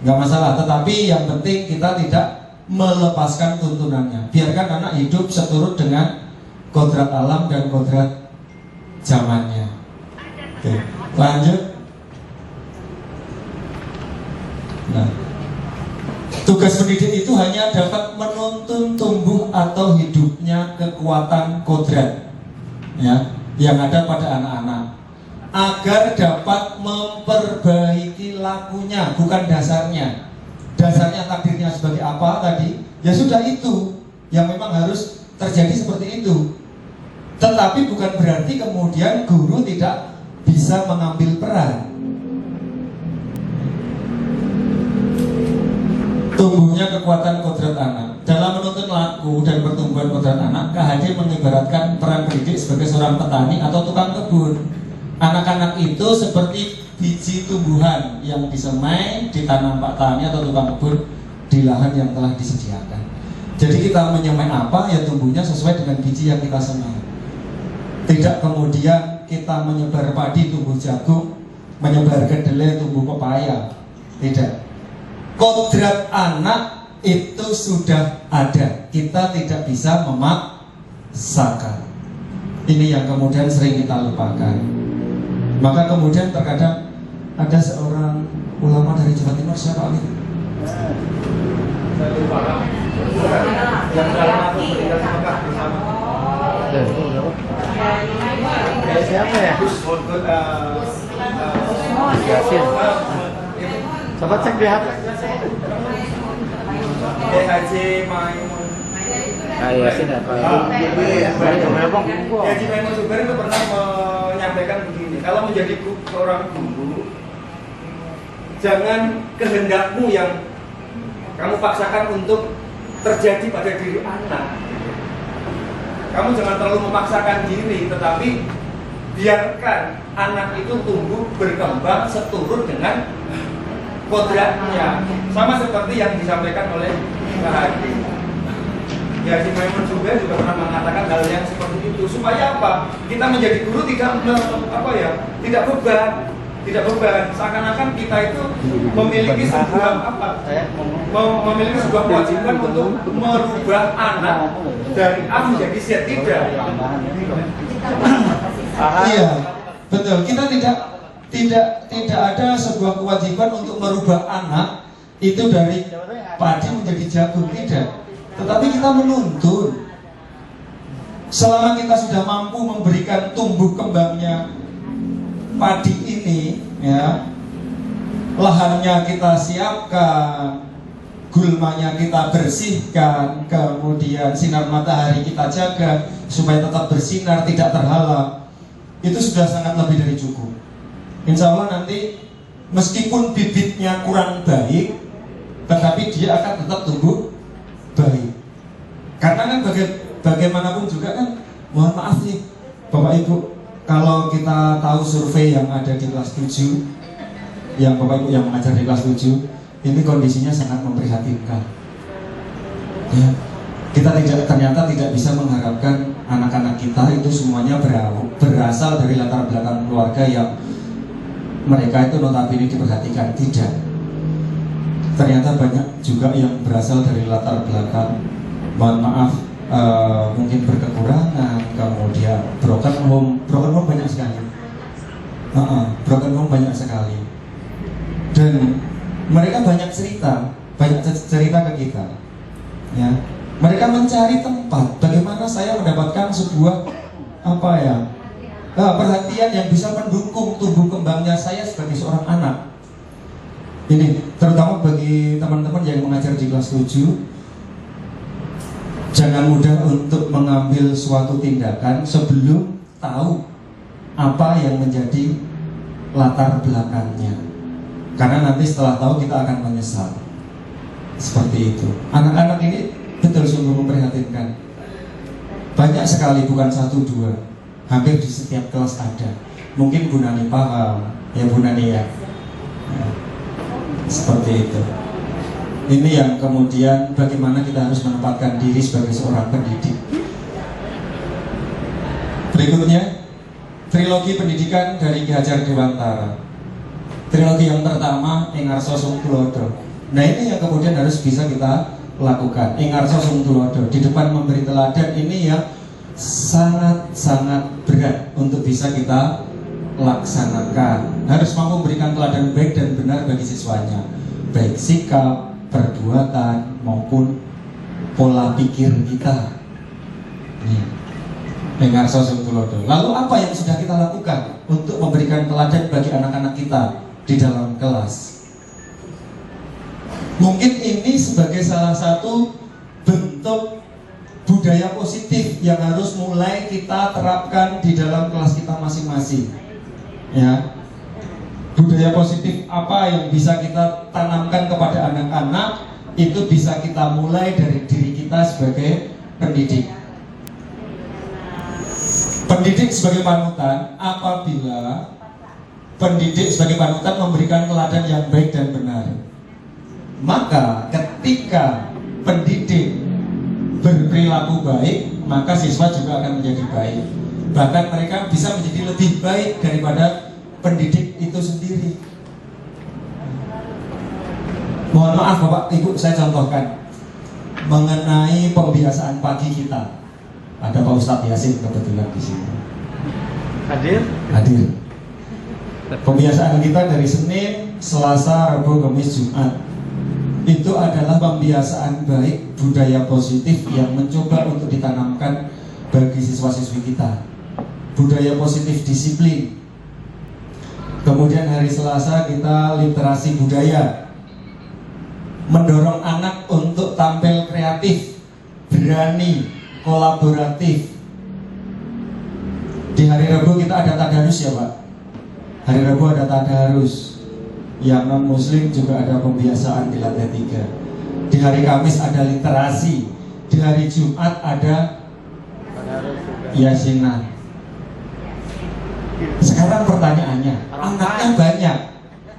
nggak masalah. Tetapi yang penting kita tidak melepaskan tuntunannya. Biarkan anak hidup seturut dengan kodrat alam dan kodrat zamannya. Oke, lanjut. Nah, tugas pendidik itu hanya dapat menuntun tumbuh atau hidupnya kekuatan kodrat ya, yang ada pada anak-anak agar dapat memperbaiki lakunya, bukan dasarnya. Dasarnya takdirnya sebagai apa tadi? Ya sudah itu yang memang harus terjadi seperti itu. Tetapi bukan berarti kemudian guru tidak bisa mengambil peran. Tumbuhnya kekuatan kodrat anak. Dalam menuntun laku dan pertumbuhan kodrat anak, KHD mengibaratkan peran pendidik sebagai seorang petani atau tukang kebun. Anak-anak itu seperti biji tumbuhan yang disemai, ditanam Pak Tani atau tukang kebun di lahan yang telah disediakan. Jadi kita menyemai apa, ya tumbuhnya sesuai dengan biji yang kita semai. Tidak kemudian kita menyebar padi tumbuh jagung, menyebar kedelai tumbuh pepaya. Tidak. Kodrat anak itu sudah ada, kita tidak bisa memaksakan. Ini yang kemudian sering kita lupakan. Maka kemudian terkadang ada seorang ulama dari Jawa Timur, siapa ini? Saya lupa. Yang dalam aku berikan Mekah bersama. Siapa ya? Yasin. Coba cek di HP. Haji Maimun. Yasin apa? Haji Maimun Zubair itu pernah menyampaikan begini, kalau menjadi seorang guru, jangan kehendakmu yang kamu paksakan untuk terjadi pada diri anak. Kamu jangan terlalu memaksakan diri, tetapi biarkan anak itu tumbuh berkembang seturut dengan kodratnya, sama seperti yang disampaikan oleh KHD. Ya, si Maimun juga pernah mengatakan hal yang seperti itu. Supaya apa? Kita menjadi guru tidak beban. Seakan-akan kita itu memiliki sebuah memiliki sebuah kewajiban untuk merubah anak dari A menjadi Z. Tidak. Iya, betul. Kita tidak ada sebuah kewajiban untuk merubah anak itu dari padi menjadi jagung, tidak. Tetapi kita menuntun. Selama kita sudah mampu memberikan tumbuh kembangnya padi ini, ya, lahannya kita siapkan, gulmanya kita bersihkan, kemudian sinar matahari kita jaga supaya tetap bersinar, tidak terhalang. Itu sudah sangat lebih dari cukup. Insya Allah nanti meskipun bibitnya kurang baik, tetapi dia akan tetap tumbuh baik. Karena kan bagaimanapun juga kan, mohon maaf nih Bapak Ibu, kalau kita tahu survei yang ada di kelas 7, yang Bapak Ibu yang mengajar di kelas 7, ini kondisinya sangat memprihatinkan. Ya, kita ternyata tidak bisa mengharapkan anak-anak kita itu semuanya berasal dari latar belakang keluarga yang mereka itu notabene diperhatikan. Tidak. Ternyata banyak juga yang berasal dari latar belakang, mohon maaf, mungkin berkekurangan, kemudian broken home banyak sekali. Broken home banyak sekali. Dan mereka banyak cerita ke kita. Ya, mereka mencari tempat bagaimana saya mendapatkan sebuah perhatian yang bisa mendukung tumbuh kembangnya saya sebagai seorang anak. Ini terutama bagi teman-teman yang mengajar di kelas 7, jangan mudah untuk mengambil suatu tindakan sebelum tahu apa yang menjadi latar belakangnya. Karena nanti setelah tahu kita akan menyesal. Seperti itu. Anak-anak ini betul sungguh memprihatinkan. Banyak sekali, bukan 1, 2. Hampir di setiap kelas ada. Mungkin Bu Nani paham, ya Bu Nani ya. Seperti itu. Ini yang kemudian bagaimana kita harus menempatkan diri sebagai seorang pendidik. Berikutnya, trilogi pendidikan dari Ki Hajar Dewantara. Trilogi yang pertama, Engarso Sung Tulodo. Nah ini yang kemudian harus bisa kita lakukan. Engarso Sung Tulodo, di depan memberi teladan, ini yang sangat-sangat berat untuk bisa kita laksanakan. Harus mampu memberikan teladan baik dan benar bagi siswanya, baik sikap, perbuatan, maupun pola pikir kita. Engarso Sung Tulodo. Lalu apa yang sudah kita lakukan untuk memberikan teladan bagi anak-anak kita di dalam kelas? Mungkin ini sebagai salah satu bentuk budaya positif yang harus mulai kita terapkan di dalam kelas kita masing-masing. Ya, budaya positif apa yang bisa kita tanamkan kepada anak-anak, itu bisa kita mulai dari diri kita sebagai pendidik. Pendidik sebagai panutan, apabila pendidik sebagai panutan memberikan teladan yang baik dan benar, maka ketika pendidik berperilaku baik, maka siswa juga akan menjadi baik. Bahkan mereka bisa menjadi lebih baik daripada pendidik itu sendiri. Mohon maaf Bapak Ibu, saya contohkan mengenai pembiasaan pagi kita. Ada Pak Ustadz Yasin kebetulan di sini. Hadir. Pembiasaan kita dari Senin, Selasa, Rabu, Kamis, Jumat. Itu adalah pembiasaan baik, budaya positif yang mencoba untuk ditanamkan bagi siswa-siswi kita. Budaya positif disiplin. Kemudian hari Selasa kita literasi budaya, mendorong anak untuk tampil kreatif, berani, kolaboratif. Di hari Rabu kita ada tadarus ya Pak. Hari Rabu ada tadarus. Yang non muslim juga ada pembiasaan di lantai 3. Di hari Kamis ada literasi. Di hari Jumat ada yasinan. Sekarang pertanyaannya, anaknya banyak.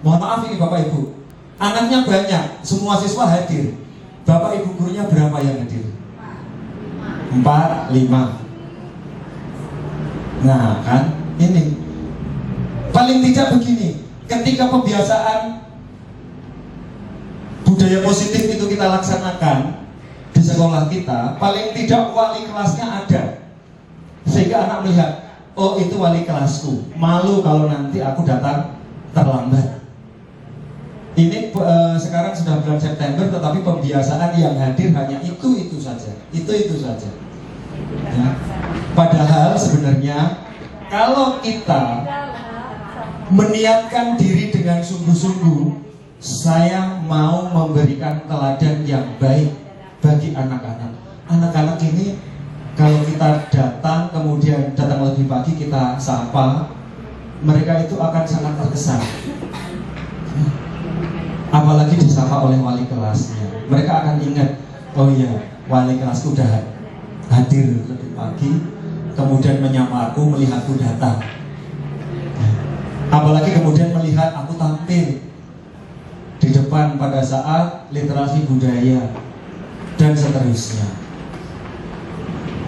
Mohon maaf ini Bapak Ibu, anaknya banyak, semua siswa hadir. Bapak Ibu gurunya berapa yang hadir? 4, 5. Nah kan, ini paling tidak begini. Ketika pembiasaan budaya positif itu kita laksanakan di sekolah kita, paling tidak wali kelasnya ada, sehingga anak melihat, oh itu wali kelasku, malu kalau nanti aku datang terlambat. Ini sekarang sudah bulan September, tetapi pembiasaan yang hadir hanya itu saja, itu saja. Ya. Padahal sebenarnya kalau kita meniatkan diri dengan sungguh-sungguh, saya mau memberikan teladan yang baik bagi anak-anak. Anak-anak ini kalau kita datang, kemudian datang lebih pagi kita sapa, mereka itu akan sangat terkesan. Apalagi disapa oleh wali kelasnya, mereka akan ingat, oh iya, wali kelasku udah hadir lebih pagi, kemudian menyamaku, melihatku datang. Apalagi kemudian melihat aku tampil di depan pada saat literasi budaya dan seterusnya.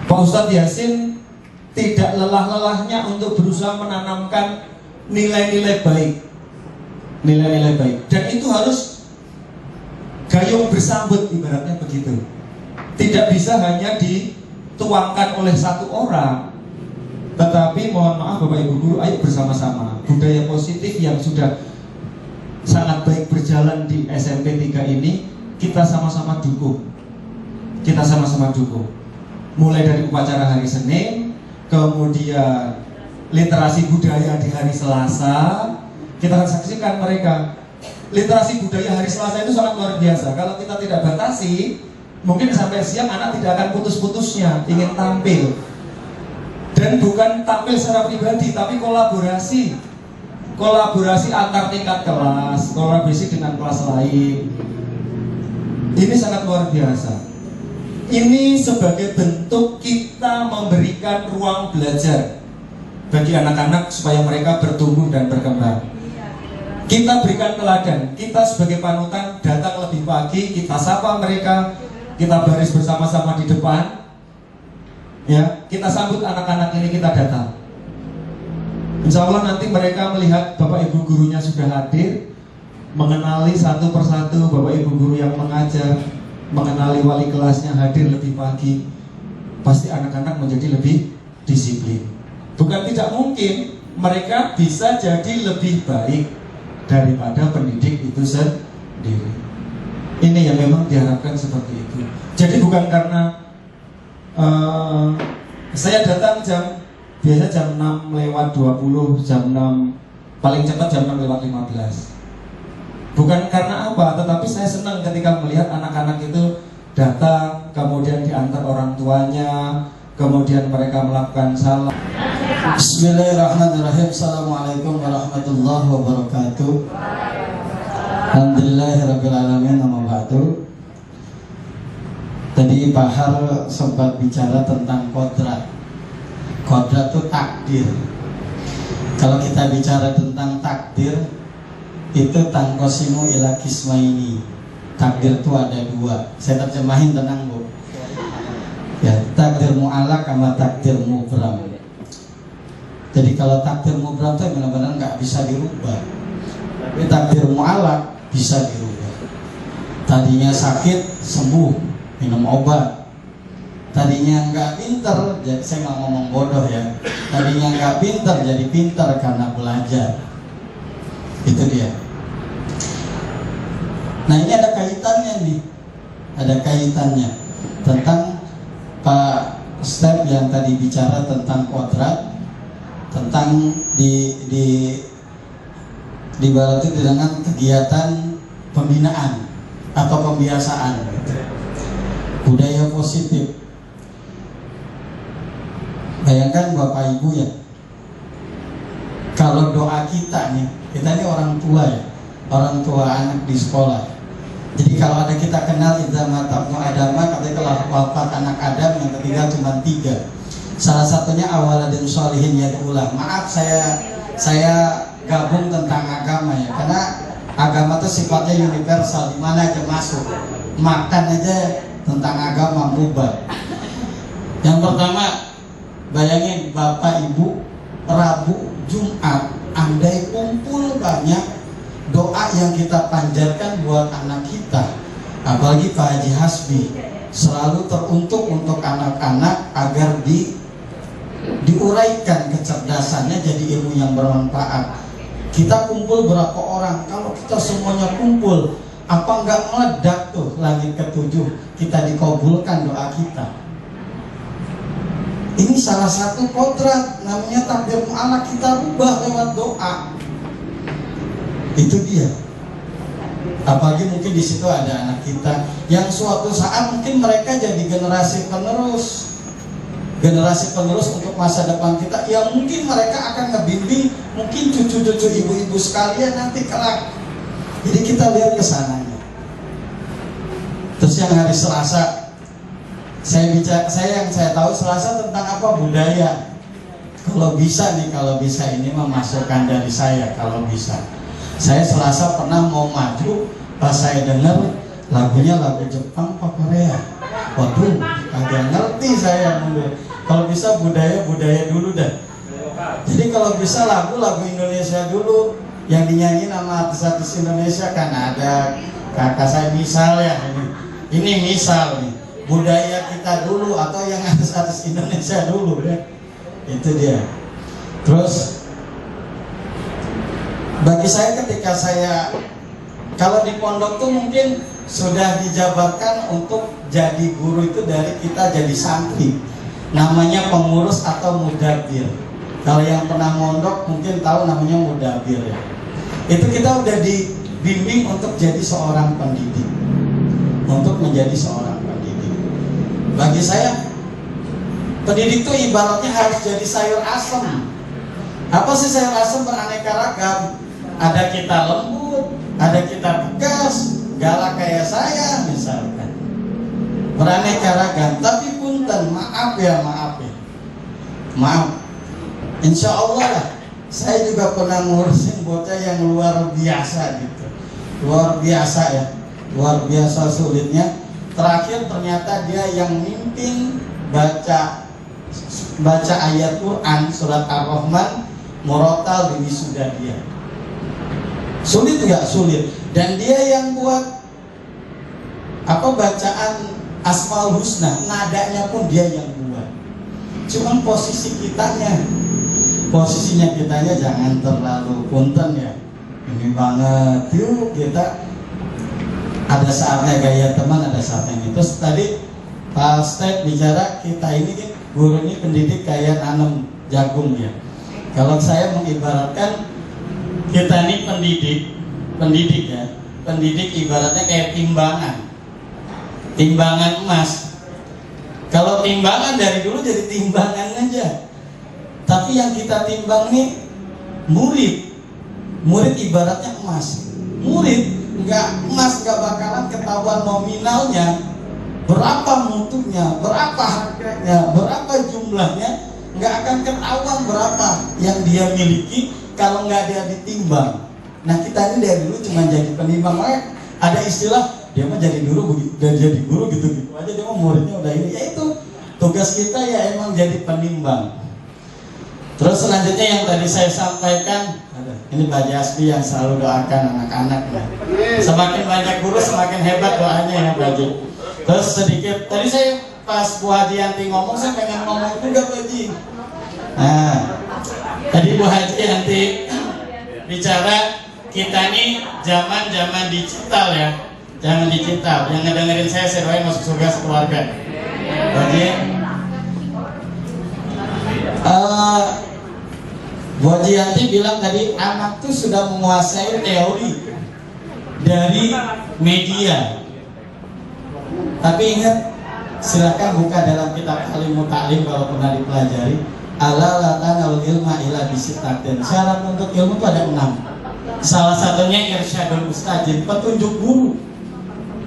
Pak Ustadz Yasin tidak lelah-lelahnya untuk berusaha menanamkan nilai-nilai baik. Nilai-nilai baik. Dan itu harus gayung bersambut, ibaratnya begitu. Tidak bisa hanya dituangkan oleh satu orang, tetapi mohon maaf Bapak Ibu Guru, ayo bersama-sama. Budaya positif yang sudah sangat baik berjalan di SMP 3 ini, kita sama-sama dukung. Kita sama-sama dukung. Mulai dari upacara hari Senin, kemudian literasi budaya di hari Selasa. Kita akan saksikan mereka. Literasi budaya hari Selasa itu sangat luar biasa. Kalau kita tidak batasi, mungkin sampai siang anak tidak akan putus-putusnya ingin tampil. Dan bukan tampil secara pribadi, tapi kolaborasi. Kolaborasi antar tingkat kelas, kolaborasi dengan kelas lain. Ini sangat luar biasa. Ini sebagai bentuk kita memberikan ruang belajar bagi anak-anak supaya mereka bertumbuh dan berkembang. Kita berikan teladan, kita sebagai panutan datang lebih pagi, kita sapa mereka, kita baris bersama-sama di depan. Ya, kita sambut anak-anak ini, kita datang. Insya Allah nanti mereka melihat Bapak Ibu gurunya sudah hadir, mengenali satu persatu Bapak Ibu guru yang mengajar, mengenali wali kelasnya hadir lebih pagi. Pasti anak-anak menjadi lebih disiplin. Bukan tidak mungkin mereka bisa jadi lebih baik daripada pendidik itu sendiri. Ini yang memang diharapkan seperti itu. Jadi bukan karena saya datang biasa jam 6 lewat 20, jam 6 paling cepat jam 6 lewat 15. Bukan karena apa, tetapi saya senang ketika melihat anak-anak itu datang, kemudian diantar orang tuanya, kemudian mereka melakukan salam. Bismillahirrahmanirrahim. Assalamualaikum warahmatullahi wabarakatuh. Alhamdulillahirrahmanirrahim. Nama ba'du. Tadi Pak Har sempat bicara tentang kodrat. Kodrat itu takdir. Kalau kita bicara tentang takdir, itu tangkosimu ila kismaini. Takdir itu ada dua. Saya terjemahin, tenang Bu. Ya, takdir mu'alaq sama takdir mubram. Jadi kalau takdir mubram itu benar-benar nggak bisa dirubah. Tapi takdir mu'alaq bisa dirubah. Tadinya sakit, sembuh, minum obat. Tadinya nggak pinter, jadi saya nggak ngomong bodoh ya. Tadinya nggak pinter, jadi pinter karena belajar. Itu dia. Nah ini ada kaitannya nih, ada kaitannya tentang Pak Step yang tadi bicara tentang kodrat, tentang di barat itu dengan kegiatan pembinaan atau pembiasaan, budaya positif. Bayangkan Bapak Ibu ya, kalau doa kita nih, kita ini orang tua ya, orang tua anak di sekolah. Jadi kalau ada kita kenal idza matabnu adama, katanya kalau wafat anak Adam yang ketiga cuma 3. Salah satunya awaladin sholihin yad'ulah. Maaf saya gabung tentang agama ya, karena agama itu sifatnya universal, di mana aja masuk. Makan aja tentang agama mubah. Yang pertama, bayangin Bapak Ibu Rabu Jumat, andai kumpul banyak, doa yang kita panjatkan buat anak kita, apalagi Pak Haji Hasbi, selalu teruntuk untuk anak-anak agar diuraikan kecerdasannya jadi ilmu yang bermanfaat. Kita kumpul berapa orang? Kalau kita semuanya kumpul, apa enggak meledak tuh langit ke-7, kita dikabulkan doa kita. Ini salah satu kodrat, namanya takdir mu'alaq, kita rubah lewat doa. Itu dia. Apalagi mungkin di situ ada anak kita yang suatu saat mungkin mereka jadi generasi penerus untuk masa depan kita, yang mungkin mereka akan ngebimbing mungkin cucu-cucu ibu-ibu sekalian nanti kelak. Jadi kita lihat ke sananya. Terus yang hari Selasa yang saya tahu Selasa tentang apa? Budaya. Kalau bisa ini memasukkan dari saya kalau bisa. Saya Selasa pernah mau maju, pas saya dengar lagunya lagu Jepang apa Korea. Waduh, agak ngerti saya mundur. Kalau bisa budaya dulu dah. Jadi kalau bisa lagu Indonesia dulu yang dinyanyi sama artis-artis Indonesia, kan ada kakak saya misal ya. Ini misal nih, budaya kita dulu atau yang artis-artis Indonesia dulu ya. Itu dia. Terus bagi saya ketika kalau di pondok tuh mungkin sudah dijabarkan untuk jadi guru itu dari kita jadi santri, namanya pengurus atau mudabir. Kalau yang pernah mondok mungkin tahu namanya mudabir ya. Itu kita udah dibimbing untuk jadi seorang pendidik, untuk menjadi seorang pendidik. Bagi saya pendidik itu ibaratnya harus jadi sayur asem. Apa sih sayur asem? Beraneka ragam. Ada kita lembut, ada kita tegas, galak kayak saya misalkan. Beraneka ragam, tapi punten, maaf ya. Maaf. Insya Allah lah, saya juga pernah ngurusin bocah yang luar biasa gitu. Luar biasa ya, luar biasa sulitnya. Terakhir ternyata dia yang mimpin baca baca ayat Quran surat Ar-Rahman murotal di wisuda dia. Sulit nggak? Sulit. Dan dia yang buat bacaan Asmaul Husna, nadanya pun dia yang buat. Cuman posisinya kitanya jangan terlalu punten ya. Ini banget, yuk kita ada saatnya gaya teman, ada saatnya gitu. Terus tadi Pak Step bicara kita ini guru ini pendidik kayak nanam jagung ya. Kalau saya mengibaratkan kita ini pendidik ya. Pendidik ibaratnya kayak timbangan emas. Kalau timbangan dari dulu jadi timbangan aja. Tapi yang kita timbang nih murid ibaratnya emas. Murid emas nggak bakalan ketahuan nominalnya, berapa mutunya, berapa harganya, berapa jumlahnya, nggak akan ketahuan berapa yang dia miliki kalau nggak dia ditimbang. Nah kita ini dari dulu cuma jadi penimbang. Ada istilah dia mah jadi guru gitu aja, dia mah muridnya udah ini. Ya itu tugas kita ya, emang jadi penimbang. Terus selanjutnya yang tadi saya sampaikan, ini Pak Jasbi yang selalu doakan anak-anak ya. Semakin banyak guru semakin hebat doanya ya Pak Haji. Terus sedikit, tadi saya pas Bu Haji Yanti ngomong, saya pengen ngomong juga Pak Haji. Nah, tadi Bu Haji Yanti bicara kita nih zaman digital ya. Jangan digital, yang ngedengerin saya doain masuk surga sekeluarga. Haji Bu Haji Yanti bilang tadi anak tuh sudah menguasai teori dari media. Tapi ingat, silakan buka dalam kitab Halimut Ta'lim kalau pernah dipelajari. Ala latanal ilma ila bisitatin. Syarat untuk ilmu itu ada 6. Salah satunya irsyadul mustajid, petunjuk guru.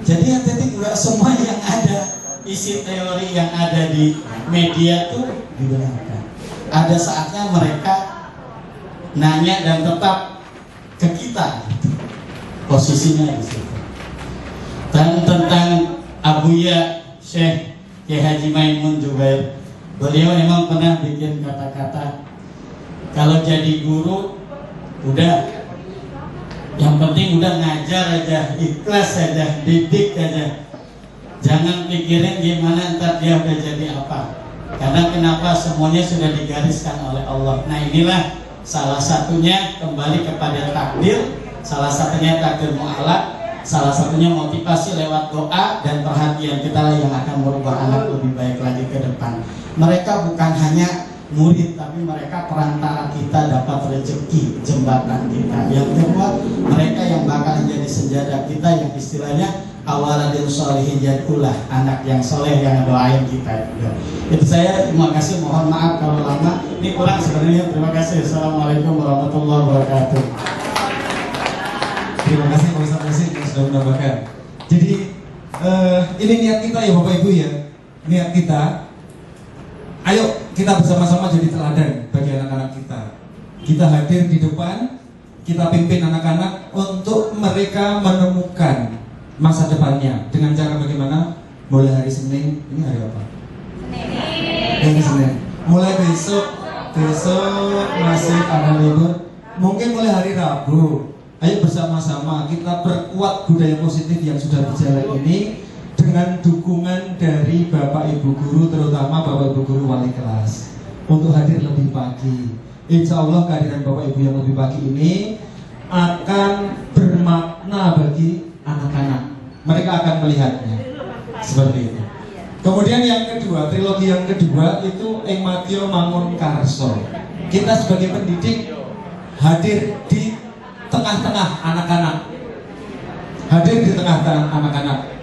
Jadi hati-hati, enggak semua yang ada isi teori yang ada di media tuh dibenarkan. Ada saatnya mereka nanya dan tetap ke kita, posisinya di situ. Dan tentang Abuya Syekh Kiai Haji Maimun Jubair, beliau memang pernah bikin kata-kata, kalau jadi guru udah yang penting udah ngajar aja, ikhlas aja, didik aja. Jangan pikirin gimana ntar dia udah jadi apa. Karena kenapa? Semuanya sudah digariskan oleh Allah. Nah inilah salah satunya kembali kepada takdir, salah satunya takdir mu'alak, salah satunya motivasi lewat doa dan perhatian kita lah yang akan merubah anak lebih baik lagi ke depan. Mereka bukan hanya murid, tapi mereka perantara kita dapat rezeki, jembatan kita. Yang kedua, mereka yang bakal jadi senjata kita, yang istilahnya awaladil sholihin yadulah, anak yang soleh yang doain kita juga. Itu saya, terima kasih, mohon maaf kalau lama. Ini kurang sebenarnya. Terima kasih. Assalamualaikum warahmatullahi wabarakatuh. Terima kasih Pak Ustadz yang sudah menambahkan. Jadi ini niat kita ya Bapak Ibu ya, niat kita. Ayo kita bersama-sama jadi teladan bagi anak-anak kita. Kita hadir di depan, kita pimpin anak-anak untuk mereka menemukan masa depannya dengan cara bagaimana? Mulai hari Senin, ini hari apa? Hari Senin. Mulai besok masih ada libur. Mungkin mulai hari Rabu. Ayo bersama-sama kita perkuat budaya positif yang sudah berjalan ini dengan dukungan dari Bapak Ibu Guru, terutama Bapak Ibu Guru Wali Kelas, untuk hadir lebih pagi. Insya Allah kehadiran Bapak Ibu yang lebih pagi ini akan bermakna bagi anak-anak. Mereka akan melihatnya seperti itu. Kemudian yang kedua, trilogi yang kedua itu Engmatio Mangun Karso. Kita sebagai pendidik hadir di tengah-tengah anak-anak. Hadir di tengah-tengah anak-anak.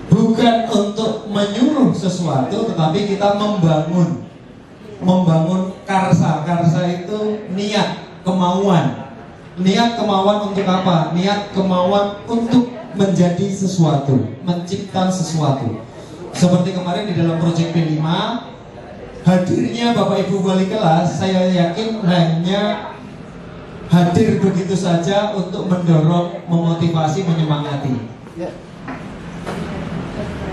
Bukan untuk menyuruh sesuatu, tetapi kita membangun karsa. Karsa itu niat, kemauan. Niat kemauan untuk apa? Niat kemauan untuk menjadi sesuatu, menciptakan sesuatu. Seperti kemarin di dalam proyek P5, hadirnya Bapak Ibu Wali Kelas, saya yakin hanya hadir begitu saja untuk mendorong, memotivasi, menyemangati.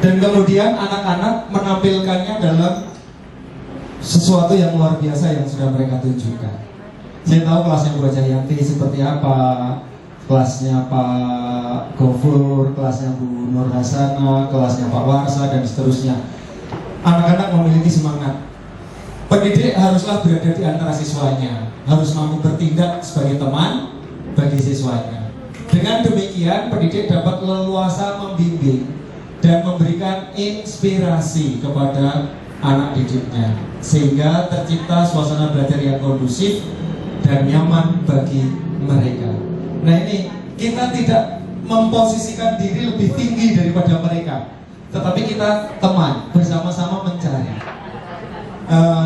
Dan kemudian anak-anak menampilkannya dalam sesuatu yang luar biasa yang sudah mereka tunjukkan. Saya tahu kelasnya Bu Jayanti seperti apa, kelasnya Pak Gofur, kelasnya Bu Nur Hasana, kelasnya Pak Warsa, dan seterusnya. Anak-anak memiliki semangat. Pendidik haruslah berada di antara siswanya, harus mampu bertindak sebagai teman bagi siswanya. Dengan demikian, pendidik dapat leluasa membimbing dan memberikan inspirasi kepada anak didiknya, sehingga tercipta suasana belajar yang kondusif dan nyaman bagi mereka. Nah ini, kita tidak memposisikan diri lebih tinggi daripada mereka, tetapi kita teman, bersama-sama mencari.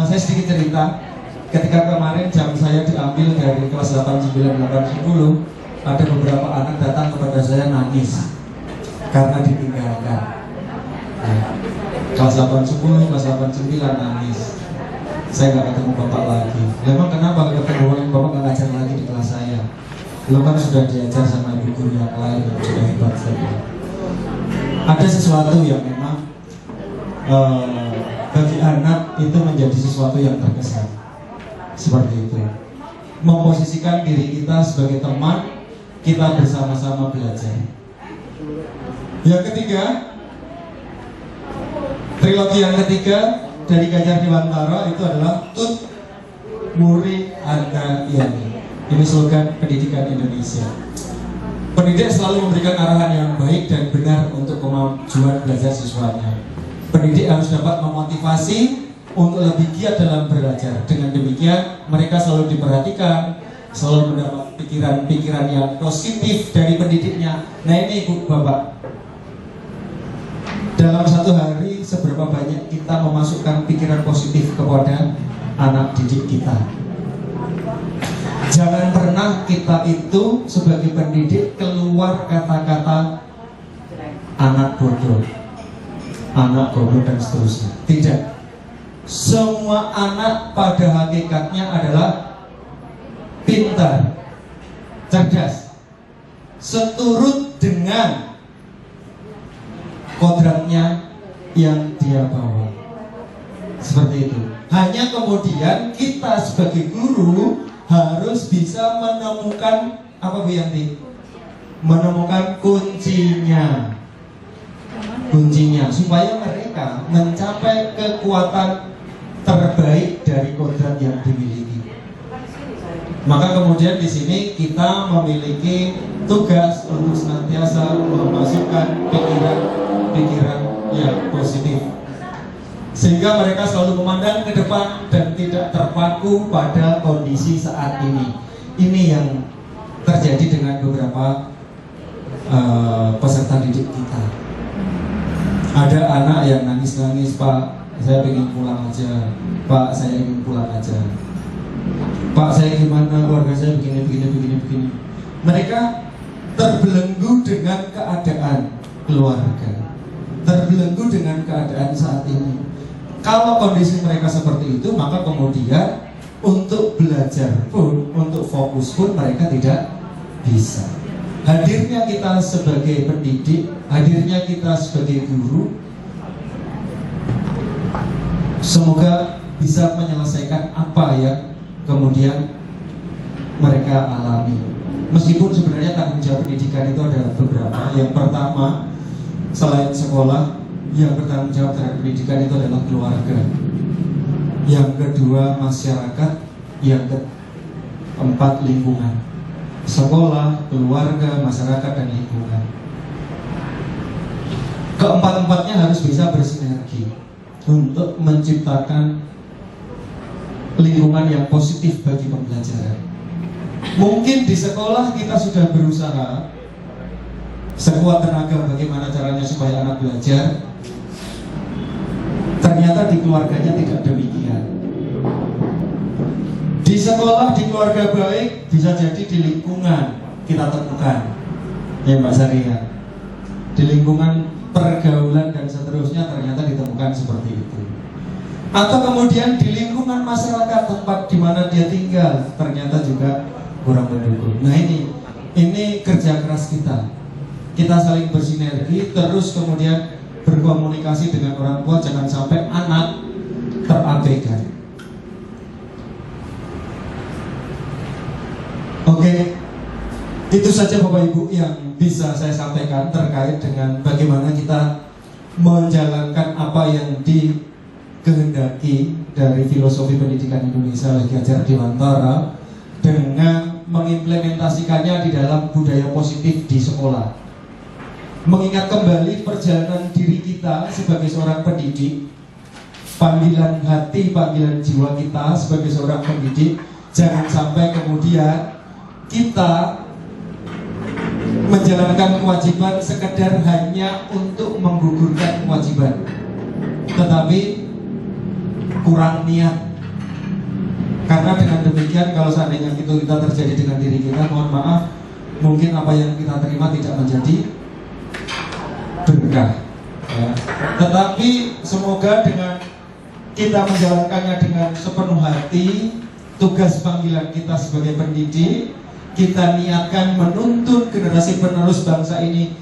Saya sedikit cerita, ketika kemarin jam saya diambil dari kelas 8, 9, 8, 10, ada beberapa anak datang kepada saya nangis karena ditinggalkan. Kelas 8, 10, kelas 8, 9 nangis. Saya nggak ketemu bapak lagi. Memang kenapa nggak ketemu bapak, nggak ngajar lagi di kelas saya? Lo kan sudah diajar sama ibu guru yang lain yang sudah hebat saja. Ada sesuatu yang memang bagi anak itu menjadi sesuatu yang terkesan. Seperti itu. Memposisikan diri kita sebagai teman, kita bersama-sama belajar. Yang ketiga, trilogi yang ketiga dari Ganjar Dewantara itu adalah Tut Muri Anta Yani. Ini slogan pendidikan Indonesia. Pendidik selalu memberikan arahan yang baik dan benar untuk kemajuan belajar siswanya. Pendidik harus dapat memotivasi untuk lebih giat dalam belajar. Dengan demikian, mereka selalu diperhatikan, selalu mendapat pikiran-pikiran yang positif dari pendidiknya. Nah ini Ibu Bapak, dalam satu hari seberapa banyak kita memasukkan pikiran positif kepada anak didik kita. Jangan pernah kita itu sebagai pendidik keluar kata-kata anak bodoh, anak goblok dan seterusnya. Tidak. Semua anak pada hakikatnya adalah pintar, cerdas, seturut dengan kodratnya yang dia bawa. Seperti itu. Hanya kemudian kita sebagai guru harus bisa menemukan apa Bu Yanti? Menemukan kuncinya supaya mereka mencapai kekuatan terbaik dari kodrat yang dimiliki. Maka kemudian di sini kita memiliki tugas untuk senantiasa memasukkan pikiran yang positif, sehingga mereka selalu memandang ke depan dan tidak terpaku pada kondisi saat ini. Ini yang terjadi dengan beberapa peserta didik kita. Ada anak yang nangis-nangis, Pak, saya ingin pulang aja. Pak, saya ingin pulang aja. Pak, saya gimana, keluarga saya begini. Mereka terbelenggu dengan keadaan keluarga, terbelenggu dengan keadaan saat ini. Kalau kondisi mereka seperti itu, maka kemudian untuk belajar pun, untuk fokus pun mereka tidak bisa. Hadirnya kita sebagai pendidik, hadirnya kita sebagai guru, semoga bisa menyelesaikan apa yang kemudian mereka alami. Meskipun sebenarnya tanggung jawab pendidikan itu ada beberapa. Yang pertama, selain sekolah, yang bertanggung jawab terhadap pendidikan itu adalah keluarga. Yang kedua, masyarakat. Yang keempat, lingkungan. Sekolah, keluarga, masyarakat, dan lingkungan. Keempat-empatnya harus bisa bersinergi untuk menciptakan lingkungan yang positif bagi pembelajaran. Mungkin di sekolah kita sudah berusaha sekuat tenaga bagaimana caranya supaya anak belajar. Ternyata di keluarganya tidak demikian. Di sekolah, di keluarga baik, bisa jadi di lingkungan kita temukan, ya Mbak Saria. Di lingkungan pergaulan dan seterusnya ternyata ditemukan seperti itu. Atau kemudian di lingkungan masyarakat tempat di mana dia tinggal ternyata juga kurang mendukung. Nah ini kerja keras kita. Kita saling bersinergi, terus kemudian berkomunikasi dengan orang tua, jangan sampai anak terabaikan. Itu saja Bapak Ibu yang bisa saya sampaikan terkait dengan bagaimana kita menjalankan apa yang dikehendaki dari filosofi pendidikan Indonesia oleh Ki Hajar Dewantara dengan mengimplementasikannya di dalam budaya positif di sekolah. Mengingat kembali perjalanan diri kita sebagai seorang pendidik, panggilan hati, panggilan jiwa kita sebagai seorang pendidik, jangan sampai kemudian kita menjalankan kewajiban sekedar hanya untuk menggugurkan kewajiban, tetapi kurang niat. Karena dengan demikian, kalau seandainya itu kita terjadi dengan diri kita, mohon maaf, mungkin apa yang kita terima tidak menjadi berkah ya. Tetapi semoga dengan kita menjalankannya dengan sepenuh hati, tugas panggilan kita sebagai pendidik, kita niatkan menuntun generasi penerus bangsa ini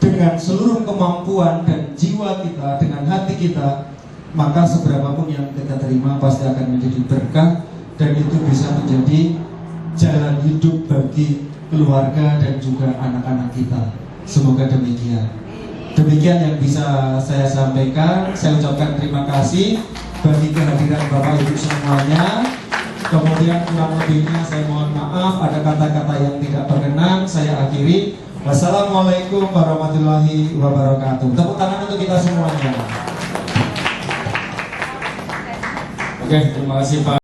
dengan seluruh kemampuan dan jiwa kita, dengan hati kita, maka seberapapun yang kita terima pasti akan menjadi berkah, dan itu bisa menjadi jalan hidup bagi keluarga dan juga anak-anak kita. Semoga demikian. Demikian yang bisa saya sampaikan. Saya ucapkan terima kasih bagi kehadiran Bapak Ibu semuanya. Kemudian kurang lebihnya saya mohon maaf, ada kata-kata yang tidak berkenan. Saya akhiri. Wassalamualaikum warahmatullahi wabarakatuh. Tepuk tangan untuk kita semuanya. Oke, terima kasih Pak.